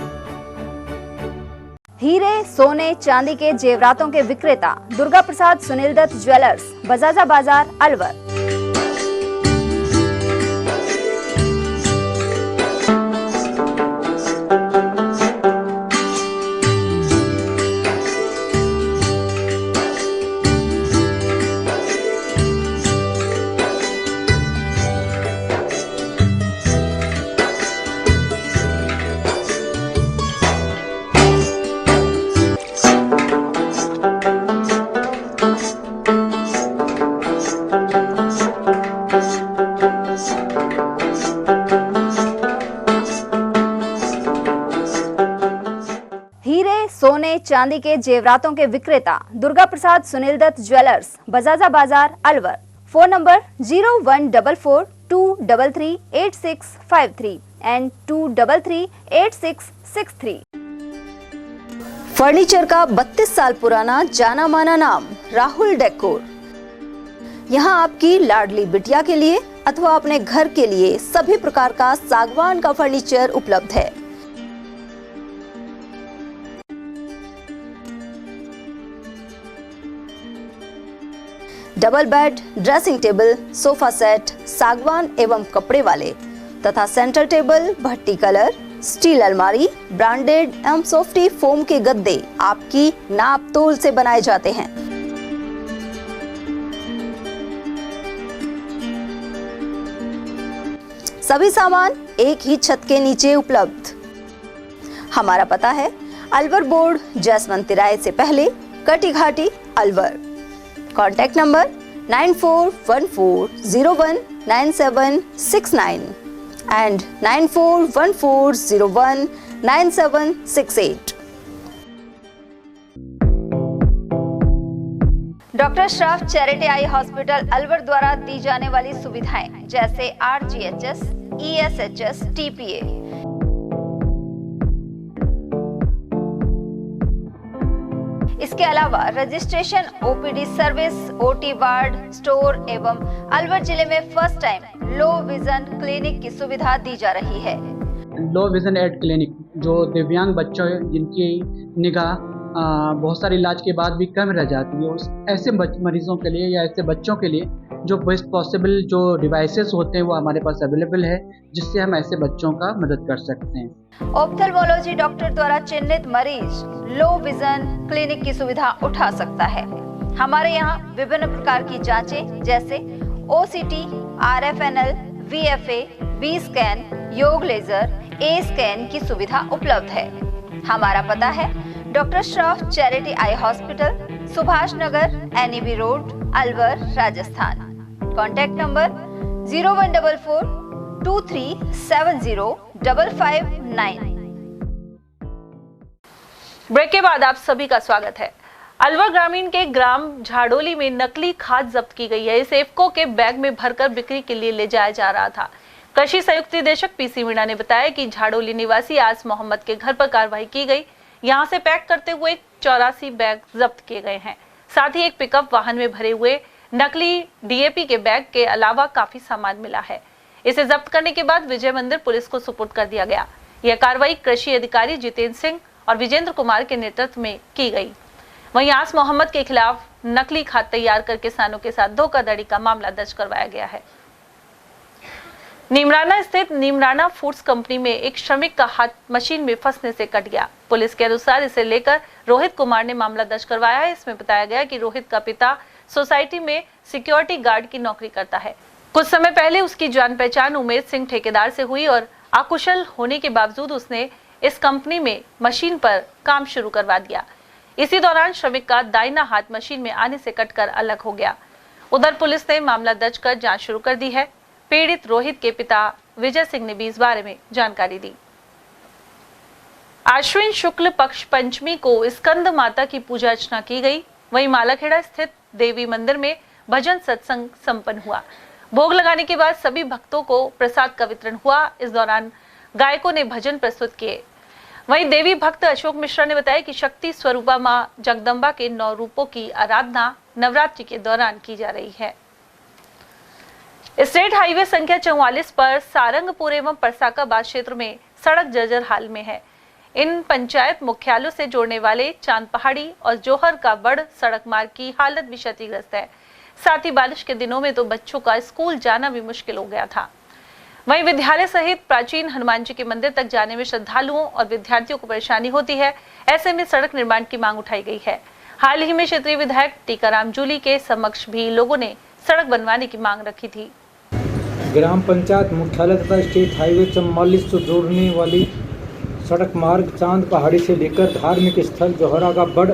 हीरे, सोने, चांदी के जेवरातों के विक्रेता दुर्गा प्रसाद सुनील दत्त ज्वेलर्स, बजाजा बाजार, अलवर। सोने चांदी के जेवरातों के विक्रेता दुर्गा प्रसाद सुनील दत्त ज्वेलर्स, बजाजा बाजार, Alwar. Phone number 0144233863 and 2338663। Furniture का 32 साल पुराना जाना माना नाम राहुल डेकोर। यहाँ आपकी लाडली बिटिया के लिए अथवा अपने घर के लिए सभी प्रकार का सागवान का फर्नीचर उपलब्ध है। Double bed, dressing table, sofa set सागवान एवं कपड़े वाले तथा सेंटर टेबल, भट्टी कलर, स्टील अलमारी, ब्रांडेड एवं सॉफ्टी फोम के गद्दे आपकी नाप तोल से बनाए जाते हैं। सभी सामान एक ही छत के नीचे उपलब्ध। हमारा पता है अलवर बोर्ड, जैसवंत तिराहे से पहले, Kati Ghati, Alwar. Contact number 9414019769 and 9414019768। Doctor Shroff charity eye hospital Alwar द्वारा दी जाने वाली सुविधाएं जैसे RGHS, ESHS, TPA। इसके अलावा registration, OPD service, OT ward, store एवं अलवर जिले में first time low vision clinic की सुविधा दी जा रही है। लो विजन एड क्लिनिक जो दिव्यांग बच्चों जिनकी निगाह बहुत सारे इलाज के बाद भी कम रह जाती है, उस ऐसे मरीजों के लिए या ऐसे बच्चों के लिए जो बेस्ट पॉसिबल जो डिवाइसेस होते हैं वो हमारे पास अवेलेबल है, जिससे हम ऐसे बच्चों का मदद कर सकते हैं। ऑप्थेल्मोलॉजी डॉक्टर द्वारा चिन्हित मरीज लो विजन क्लिनिक की सुविधा उठा सकता है। हमारे यहाँ विभिन्न प्रकार की जांचें जैसे OCT, RFNL, VFA, V scan, YAG laser, A scan की सुविधा उपलब्ध है। हमारा पता है doctor Shroff charity eye hospital, Subhash Nagar, NEB road, Alwar, Rajasthan. Contact number 014423705559। Break के बाद आप सभी का स्वागत है। अलवर ग्रामीण के ग्राम झाड़ोली में नकली खाद जब्त की गई है। इस एफको के बैग में भरकर बिक्री के लिए ले जाया जा रहा था। कृषि संयुक्त निदेशक पीसी मीणा ने बताया कि झाड़ोली निवासी आस मोहम्मद के घर पर कार्रवाई की गई। यहां से पैक करते हुए 84 बैग जब्त किए गए हैं। साथ ही एक पिकअप वाहन में भरे हुए नकली डीएपी के बैग के अलावा काफी सामान मिला है। इसे जब्त करने के बाद विजय मंदिर पुलिस को सुपुर्द कर दिया गया। यह कार्रवाई कृषि अधिकारी जितेंद्र सिंह और विजेंद्र कुमार के नेतृत्व में की गई। वहीं आस मोहम्मद के खिलाफ नकली खाद तैयार कर किसानों के साथ धोखाधड़ी का मामला दर्ज करवाया गया है। नीमराना स्थित नीमराना फूड्स कंपनी में एक श्रमिक का हाथ मशीन में फंसने से कट गया। पुलिस के अनुसार इसे लेकर रोहित कुमार ने मामला दर्ज करवाया है। इसमें बताया गया कि रोहित का पिता सोसाइटी में सिक्योरिटी गार्ड की नौकरी करता है। कुछ समय पहले उसकी जान पहचान उमेश सिंह ठेकेदार से हुई और अकुशल होने के बावजूद उसने इस कंपनी में मशीन पर काम शुरू करवा दिया। इसी दौरान श्रमिक का दाहिना हाथ मशीन में आने से कटकर अलग हो गया। उधर पुलिस ने मामला दर्ज कर जांच शुरू कर दी है। पीड़ित रोहित के पिता विजय सिंह ने भी इस बारे में जानकारी दी। आश्विन शुक्ल पक्ष पंचमी को स्कंद माता की पूजा अर्चना की गई। वहीं मालाखेड़ा स्थित देवी मंदिर में भजन सत्संग संपन्न हुआ। भोग लगाने के बाद सभी भक्तों को प्रसाद का वितरण हुआ। इस दौरान गायकों ने भजन प्रस्तुत किए। वहीं देवी भक्त अशोक मिश्रा ने बताया कि शक्ति स्वरूपा मां जगदम्बा के 9 रूपों की आराधना नवरात्रि के दौरान की जा रही है। स्टेट हाईवे संख्या 44 पर सारंगपुर एवं परसाकाबाद क्षेत्र में सड़क जर्जर हाल में है। इन पंचायत मुख्यालयों से जोड़ने वाले चांद पहाड़ी और जोहर का बड़ सड़क मार्ग की हालत भी क्षतिग्रस्त है। साथ ही बारिश के दिनों में तो बच्चों का स्कूल जाना भी मुश्किल हो गया था। वहीं विद्यालय सहित प्राचीन हनुमान जी के मंदिर तक जाने में श्रद्धालुओं और विद्यार्थियों को परेशानी होती है। ऐसे में सड़क निर्माण की मांग उठाई गई है। हाल ही में क्षेत्रीय विधायक टीकाराम जूली के समक्ष भी लोगों ने सड़क बनवाने की मांग रखी थी। ग्राम पंचायत मुख्यालय तथा स्टेट हाईवे 44 को जोड़ने वाली सड़क मार्ग चांद पहाड़ी से लेकर धार्मिक स्थल जोहरा का बड़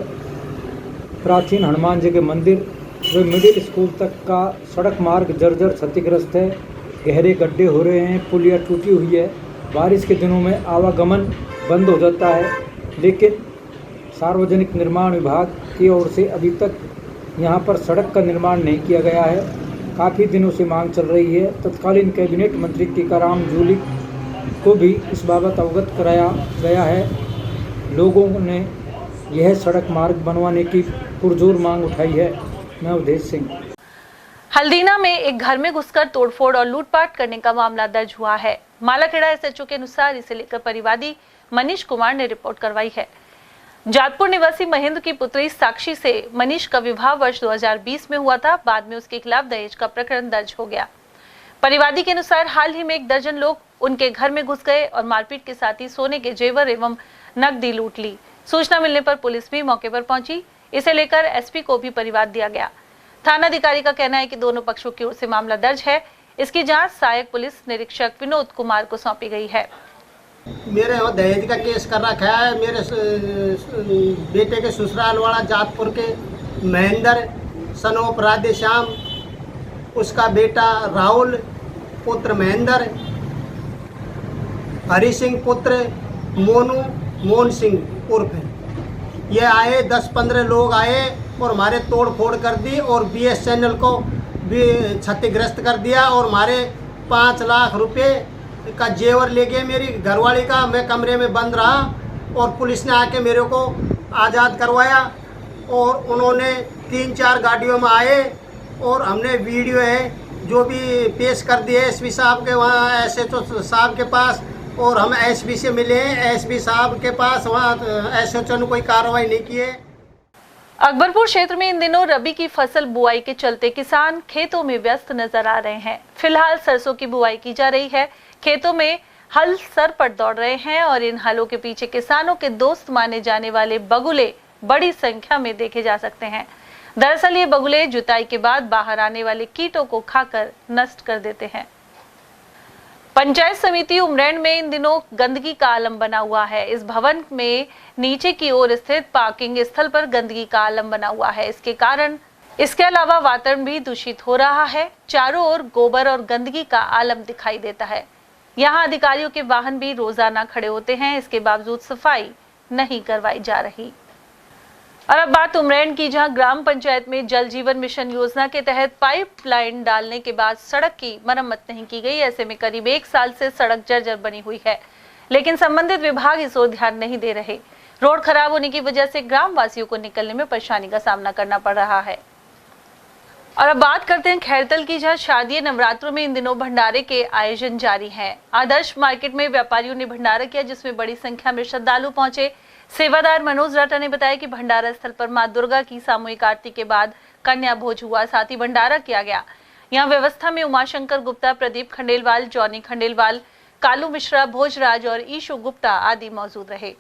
प्राचीन हनुमान जी के मंदिर व मिडिल स्कूल तक का सड़क मार्ग जर्जर क्षतिग्रस्त है। गहरे गड्ढे हो रहे हैं, पुलिया टूटी हुई है। बारिश के दिनों में आवागमन बंद हो जाता है, लेकिन सार्वजनिक निर्माण विभाग की ओर से अभी तक यहाँ पर सड़क का निर्माण नहीं किया गया है। काफ़ी दिनों से मांग चल रही है। तत्कालीन कैबिनेट मंत्री टीकाराम जूली को भी इस बाबत अवगत कराया गया है। लोगों ने यह सड़क मार्ग बनवाने की पुरजोर मांग उठाई है। मैं अवधेश सिंह। हल्दीना में एक घर में घुसकर तोड़फोड़ और लूटपाट करने का मामला दर्ज हुआ है। मालाखेड़ा एसएचओ के अनुसार इसे लेकर परिवादी मनीष कुमार ने रिपोर्ट करवाई है। जादपुर निवासी महेंद्र की पुत्री साक्षी से मनीष का विवाह वर्ष 2020 में हुआ था। बाद में उसके खिलाफ दहेज का प्रकरण दर्ज हो गया। परिवादी के अनुसार हाल ही में 1 दर्जन लोग उनके घर में घुस गए और मारपीट के साथ ही सोने के जेवर एवं नकदी लूट ली। सूचना मिलने पर पुलिस भी मौके पर पहुंची। इसे लेकर एसपी को भी परिवाद दिया गया। थाना अधिकारी का कहना है कि दोनों पक्षों की ओर से मामला दर्ज है। इसकी जांच सहायक पुलिस निरीक्षक विनोद कुमार को सौंपी गई है। मेरे यहाँ दहेज का केस कर रखा है। मेरे बेटे के ससुराल वाला जादपुर के महेंद्र सनोप राधे श्याम, उसका बेटा राहुल पुत्र महेंद्र, हरि सिंह पुत्र मोहन सिंह उर्फ ये आए 10-15 लोग आए और हमारे तोड़ फोड़ कर दी और बीएस चैनल को भी क्षतिग्रस्त कर दिया और हमारे 5 लाख रुपए का जेवर ले गए मेरी घरवाली का। मैं कमरे में बंद रहा और पुलिस ने आके मेरे को आज़ाद करवाया और उन्होंने 3-4 गाड़ियों में आए और हमने वीडियो है जो भी पेश कर दिए एसपी साहब के वहाँ एसएचओ साहब के पास और हम एसपी से मिले हैं। एसपी साहब के पास वहाँ एसएचओ ने कोई कार्रवाई नहीं की है। अकबरपुर क्षेत्र में इन दिनों रबी की फसल बुआई के चलते किसान खेतों में व्यस्त नजर आ रहे हैं। फिलहाल सरसों की बुआई की जा रही है। खेतों में हल सर पर दौड़ रहे हैं और इन हलों के पीछे किसानों के दोस्त माने जाने वाले बगुले बड़ी संख्या में देखे जा सकते हैं। दरअसल ये बगुले जुताई के बाद बाहर आने वाले कीटों को खाकर नष्ट कर देते हैं। पंचायत समिति उमरैंड में इन दिनों गंदगी का आलम बना हुआ है। इस भवन में नीचे की ओर स्थित पार्किंग स्थल पर गंदगी का आलम बना हुआ है। इसके अलावा वातावरण भी दूषित हो रहा है। चारों ओर गोबर और गंदगी का आलम दिखाई देता है। यहाँ अधिकारियों के वाहन भी रोजाना खड़े होते हैं, इसके बावजूद सफाई नहीं करवाई जा रही। और अब बात उमरैन की, जहां ग्राम पंचायत में जल जीवन मिशन योजना के तहत पाइपलाइन डालने के बाद सड़क की मरम्मत नहीं की गई। ऐसे में करीब 1 साल से सड़क जर्जर बनी हुई है, लेकिन संबंधित विभाग इस ओर ध्यान नहीं दे रहे। रोड खराब होने की वजह से ग्राम वासियों को निकलने में परेशानी का सामना करना पड़ रहा है। और अब बात करते हैं खैरतल की, जहां शादी नवरात्रों में इन दिनों भंडारे के आयोजन जारी हैं। आदर्श मार्केट में व्यापारियों ने भंडारा किया, जिसमें बड़ी संख्या में श्रद्धालु पहुंचे। सेवादार मनोज राठा ने बताया कि भंडारा स्थल पर मां दुर्गा की सामूहिक आरती के बाद कन्या भोज हुआ, साथ ही भंडारा किया गया। यहाँ व्यवस्था में उमाशंकर गुप्ता, प्रदीप खंडेलवाल, जॉनी खंडेलवाल, कालू मिश्रा, भोजराज और ईशु गुप्ता आदि मौजूद रहे।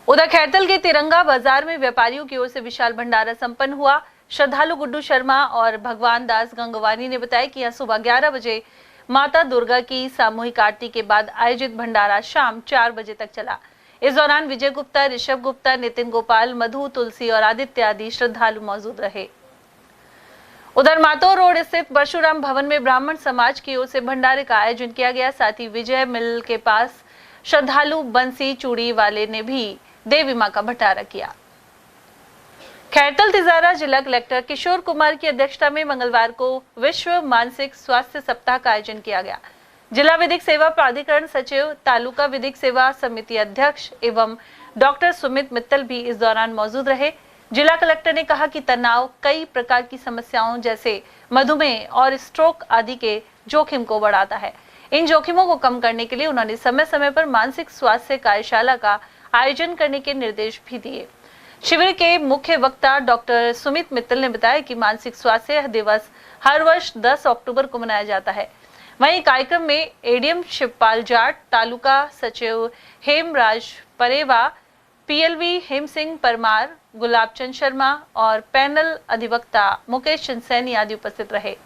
उधर खैरतल के तिरंगा बाजार में व्यापारियों की ओर से विशाल भंडारा संपन्न हुआ। श्रद्धालु गुड्डू शर्मा और भगवान दास गंगवानी ने बताया कि यहाँ सुबह 11 बजे माता दुर्गा की सामूहिक आरती के बाद आयोजित भंडारा शाम 4 बजे तक चला। इस दौरान विजय गुप्ता, ऋषभ गुप्ता, नितिन गोपाल, मधु, तुलसी और आदित्य आदि श्रद्धालु मौजूद रहे। उधर मातो रोड स्थित परशुराम भवन में ब्राह्मण समाज की ओर से भंडारे का आयोजन किया गया। साथ ही विजय मिल के पास श्रद्धालु बंसी चूड़ी वाले ने भी देवी मां का भंडारा किया। खैरतल तिजारा जिला कलेक्टर किशोर कुमार की अध्यक्षता में मंगलवार को विश्व मानसिक स्वास्थ्य सप्ताह का आयोजन किया गया। जिला विधिक सेवा प्राधिकरण सचिव, तालुका विधिक सेवा समिति अध्यक्ष एवं डॉक्टर सुमित मित्तल भी इस दौरान मौजूद रहे। जिला कलेक्टर ने कहा कि तनाव कई प्रकार की समस्याओं जैसे मधुमेह और स्ट्रोक आदि के जोखिम को बढ़ाता है। इन जोखिमों को कम करने के लिए उन्होंने समय समय पर मानसिक स्वास्थ्य कार्यशाला का आयोजन करने के निर्देश भी दिए। शिविर के मुख्य वक्ता डॉक्टर सुमित मित्तल ने बताया कि मानसिक स्वास्थ्य दिवस हर वर्ष 10 अक्टूबर को मनाया जाता है। वहीं कार्यक्रम में एडीएम शिवपाल जाट, तालुका सचिव हेमराज परेवा, पीएलवी हेम सिंह परमार, गुलाबचंद शर्मा और पैनल अधिवक्ता मुकेश चंद सैनी आदि उपस्थित रहे।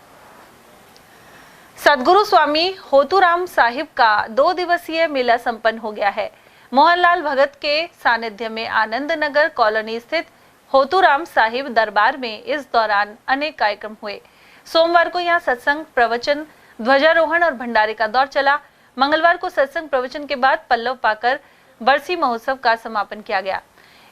सदगुरु स्वामी होतूराम साहिब का 2 दिवसीय मेला संपन्न हो गया है। मोहनलाल भगत के सानिध्य में आनंद नगर कॉलोनी स्थित होतूराम साहिब दरबार में इस दौरान अनेक कार्यक्रम हुए। सोमवार को यहाँ सत्संग, प्रवचन, ध्वजारोहण और भंडारे का दौर चला। मंगलवार को सत्संग प्रवचन के बाद पल्लव पाकर बरसी महोत्सव का समापन किया गया।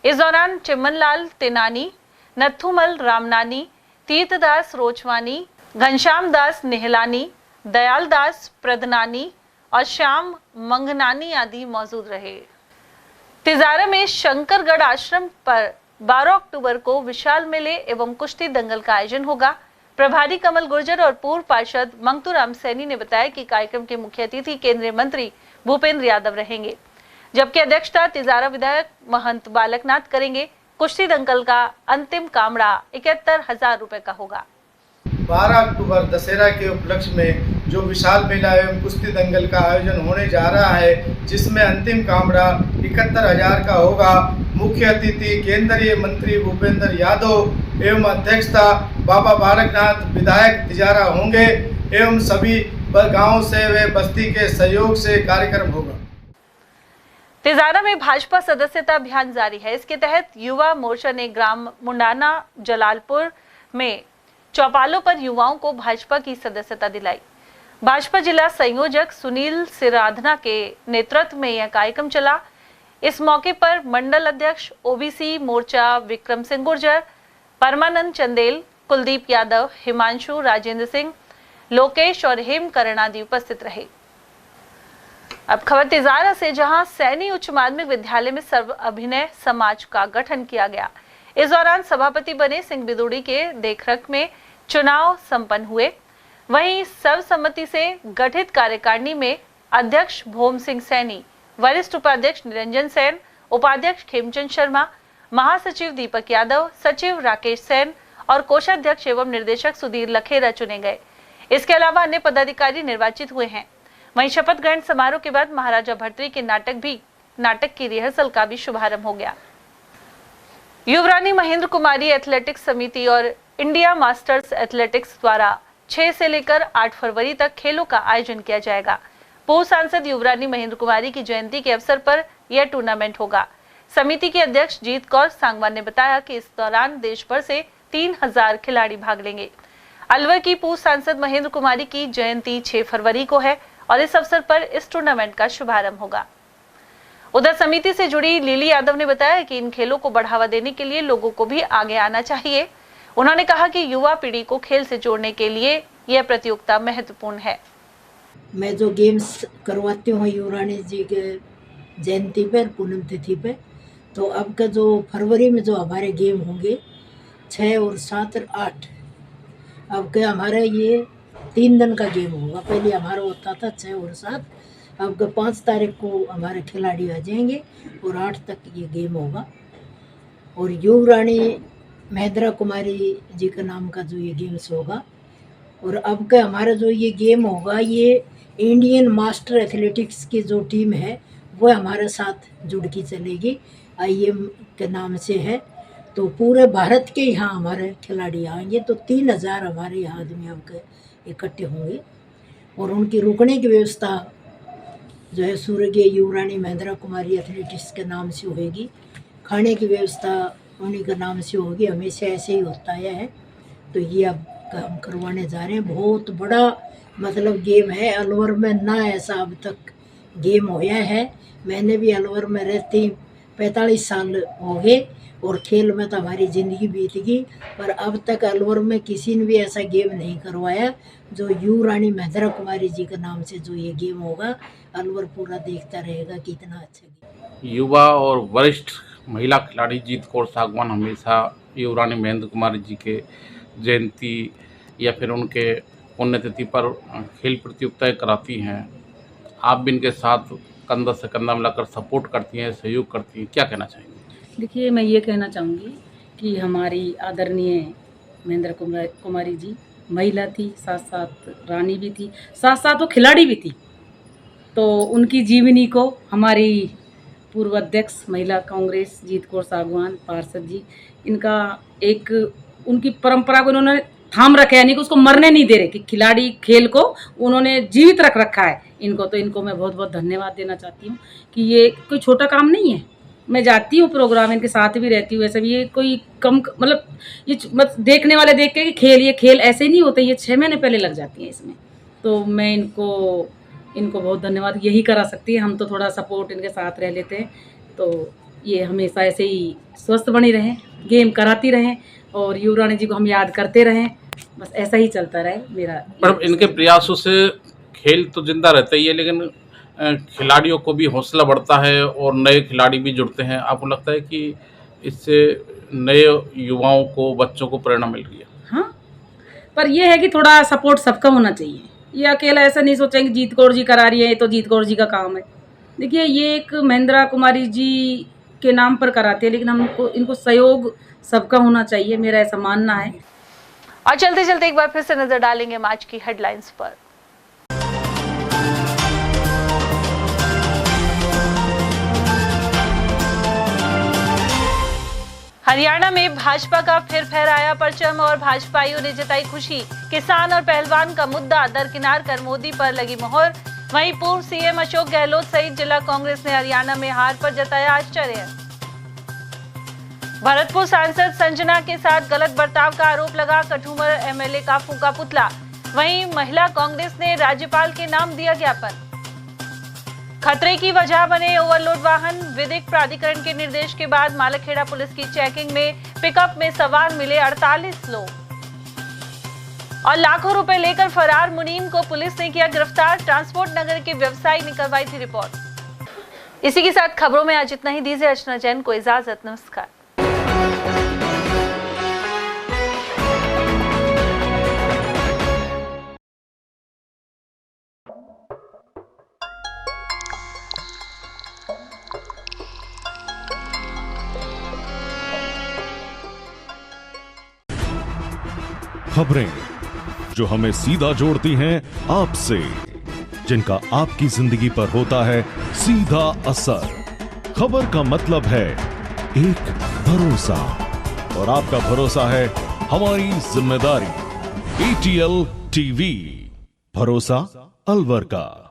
इस दौरान चिमनलाल तेनानी, नथुमल रामनानी, तीर्थदास रोचवानी, घनश्याम दास निहलानी, दयाल दास प्रदनानी और श्याम मंगनानी आदि मौजूद रहे। तिजारा में शंकरगढ़ आश्रम पर 12 अक्टूबर को विशाल मेले एवं कुश्ती दंगल का आयोजन होगा। प्रभारी कमल गुर्जर और पूर्व पार्षद मंगतूराम सैनी ने बताया कि कार्यक्रम के मुख्य अतिथि केंद्रीय मंत्री भूपेंद्र यादव रहेंगे, जबकि अध्यक्षता तिजारा विधायक महंत बालकनाथ करेंगे। कुश्ती दंगल का अंतिम कामड़ा 71,000 रुपए का होगा। 12 अक्टूबर दशहरा के उपलक्ष्य में जो विशाल मेला एवं कुश्ती दंगल का आयोजन होने जा रहा है, जिसमें अंतिम कामड़ा 71,000 का होगा। मुख्य अतिथि केंद्रीय मंत्री भूपेंद्र यादव एवं अध्यक्षता बाबा बालकनाथ विधायक तिजारा होंगे एवं सभी गांव से व बस्ती के सहयोग से कार्यक्रम होगा। तिजारा में भाजपा सदस्यता अभियान जारी है। इसके तहत युवा मोर्चा ने ग्राम मुंडाना जलालपुर में चौपालों पर युवाओं को भाजपा की सदस्यता दिलाई। भाजपा जिला संयोजक सुनील सिराधना के नेतृत्व में यह कार्यक्रम चला। इस मौके पर मंडल अध्यक्ष ओबीसी मोर्चा विक्रम सिंह गुर्जर, परमानंद चंदेल, कुलदीप यादव, हिमांशु, राजेंद्र सिंह, लोकेश और हेमकरण आदि उपस्थित रहे। अब खबर तिजारा से, जहां सैनी उच्च माध्यमिक विद्यालय में सर्व अभिनय समाज का गठन किया गया। इस दौरान सभापति बने सिंह बिदुड़ी के देखरेख में चुनाव संपन्न हुए। वहीं सर्वसम्मति से गठित कार्यकारिणी में अध्यक्ष भोम सिंह सैनी, वरिष्ठ उपाध्यक्ष निरंजन सेन, उपाध्यक्ष खेमचंद शर्मा, महासचिव दीपक यादव, सचिव राकेश सेन और कोषाध्यक्ष एवं निर्देशक सुधीर लखेरा चुने गए। इसके अलावा अन्य पदाधिकारी निर्वाचित हुए हैं। वहीं शपथ ग्रहण समारोह के बाद महाराजा भर्तृहरि के नाटक की रिहर्सल का भी शुभारंभ हो गया। युवरानी महेंद्र कुमारी एथलेटिक्स समिति और इंडिया मास्टर्स एथलेटिक्स द्वारा 6 से लेकर 8 फरवरी तक खेलों का आयोजन किया जाएगा। पूर्व सांसद युवरानी महेंद्र कुमारी की जयंती के अवसर पर यह टूर्नामेंट होगा। समिति के अध्यक्ष जीत कौर सांगवान ने बताया कि इस दौरान देश भर से 3000 खिलाड़ी भाग लेंगे। अलवर की पूर्व सांसद महेंद्र कुमारी की जयंती 6 फरवरी को है और इस अवसर पर इस टूर्नामेंट का शुभारंभ होगा। उधर समिति से जुड़ी लीली यादव ने बताया कि इन खेलों को बढ़ावा देने के लिए लोगों को भी आगे आना चाहिए। उन्होंने कहा कि युवा पीढ़ी को खेल से जोड़ने के लिए यह प्रतियोगिता महत्वपूर्ण है। मैं जो गेम्स करवाती हूँ युवरानी जी के जयंती पर, पूनम तिथि पे, तो अब का जो फरवरी में जो हमारे गेम होंगे 6 और 7 और 8, अब का हमारा ये 3 दिन का गेम होगा। पहले हमारा होता था 6 और 7, अब का 5 तारीख को हमारे खिलाड़ी आ जाएंगे और 8 तक ये गेम होगा। और युवरानी महेंद्रा कुमारी जी के नाम का जो ये गेम्स होगा। और अब का हमारा जो ये गेम होगा, ये इंडियन मास्टर एथलेटिक्स की जो टीम है वो हमारे साथ जुड़ के चलेगी, IM के नाम से है। तो पूरे भारत के यहाँ हमारे खिलाड़ी आएंगे, तो 3000 हमारे यहाँ आदमी अब इकट्ठे होंगे। और उनकी रुकने की व्यवस्था जो है स्वर्गीय युवरानी महेंद्रा कुमारी एथलेटिक्स के नाम से होगी। खाने की व्यवस्था उन्हीं के नाम से होगी, हमेशा ऐसे ही होता है। तो ये अब हम करवाने जा रहे हैं। बहुत बड़ा मतलब गेम है। अलवर में ना ऐसा अब तक गेम होया है। मैंने भी अलवर में रहती 45 साल हो गए और खेल में तो हमारी ज़िंदगी बीत गई, पर अब तक अलवर में किसी ने भी ऐसा गेम नहीं करवाया जो युवरानी महेंद्रा कुमारी जी के नाम से जो ये गेम होगा। अलवर पूरा देखता रहेगा कि इतना अच्छा गेम। युवा और वरिष्ठ महिला खिलाड़ी जीत कौर सागवान हमेशा युवरानी महेंद्र कुमारी जी के जयंती या फिर उनके पुण्यतिथि पर खेल प्रतियोगिताएं कराती हैं। आप भी इनके साथ कंधा से कंधा मिलाकर सपोर्ट करती हैं, सहयोग करती हैं, क्या कहना चाहेंगे? देखिए, मैं ये कहना चाहूँगी कि हमारी आदरणीय महेंद्र कुमारी जी महिला थी, साथ साथ रानी भी थी, साथ साथ वो खिलाड़ी भी थी। तो उनकी जीवनी को हमारी पूर्व अध्यक्ष महिला कांग्रेस जीत कौर सागवान पार्षद जी, इनका एक उनकी परंपरा को इन्होंने थाम रखा है, यानी कि उसको मरने नहीं दे रहे कि खिलाड़ी खेल को उन्होंने जीवित रख रखा है इनको। तो इनको मैं बहुत बहुत धन्यवाद देना चाहती हूँ कि ये कोई छोटा काम नहीं है। मैं जाती हूँ प्रोग्राम, इनके साथ भी रहती हूँ, ऐसे भी ये कोई कम मतलब ये देखने वाले देख के कि ये खेल ऐसे ही नहीं होते, ये 6 महीने पहले लग जाती हैं इसमें। तो मैं इनको बहुत धन्यवाद यही करा सकती है। हम तो थोड़ा सपोर्ट इनके साथ रह लेते हैं, तो ये हमेशा ऐसे ही स्वस्थ बनी रहें, गेम कराती रहें और युवरानी जी को हम याद करते रहें। बस ऐसा ही चलता रहे मेरा। पर इनके प्रयासों से खेल तो जिंदा रहता ही है, लेकिन खिलाड़ियों को भी हौसला बढ़ता है और नए खिलाड़ी भी जुड़ते हैं। आपको लगता है कि इससे नए युवाओं को, बच्चों को प्रेरणा मिल रही है? हाँ, पर यह है कि थोड़ा सपोर्ट सबका होना चाहिए। ये अकेला ऐसा नहीं सोचेंगे जीत कौर जी करा रही है तो जीत कौर जी का काम है। देखिए, ये एक महेंद्रा कुमारी जी के नाम पर कराते हैं, लेकिन हमको इनको सहयोग सबका होना चाहिए, मेरा ऐसा मानना है। और चलते चलते एक बार फिर से नजर डालेंगे आज की हेडलाइंस पर। हरियाणा में भाजपा का फिर फहराया परचम और भाजपाइयों ने जताई खुशी। किसान और पहलवान का मुद्दा दरकिनार कर मोदी पर लगी मोहर। वहीं पूर्व सीएम अशोक गहलोत सहित जिला कांग्रेस ने हरियाणा में हार पर जताया आश्चर्य। भरतपुर सांसद संजना के साथ गलत बर्ताव का आरोप लगा कठुमर एमएलए का फूका पुतला। वहीं महिला कांग्रेस ने राज्यपाल के नाम दिया ज्ञापन। खतरे की वजह बने ओवरलोड वाहन। विधिक प्राधिकरण के निर्देश के बाद मालखेड़ा पुलिस की चेकिंग में पिकअप में सवार मिले 48 लोग। और लाखों रुपए लेकर फरार मुनीम को पुलिस ने किया गिरफ्तार। ट्रांसपोर्ट नगर के व्यवसायी ने करवाई थी रिपोर्ट। इसी के साथ खबरों में आज इतना ही। दीजिए अर्चना जैन को इजाजत। नमस्कार। खबरें जो हमें सीधा जोड़ती हैं आपसे, जिनका आपकी जिंदगी पर होता है सीधा असर। खबर का मतलब है एक भरोसा, और आपका भरोसा है हमारी जिम्मेदारी। ATL TV, भरोसा अलवर का।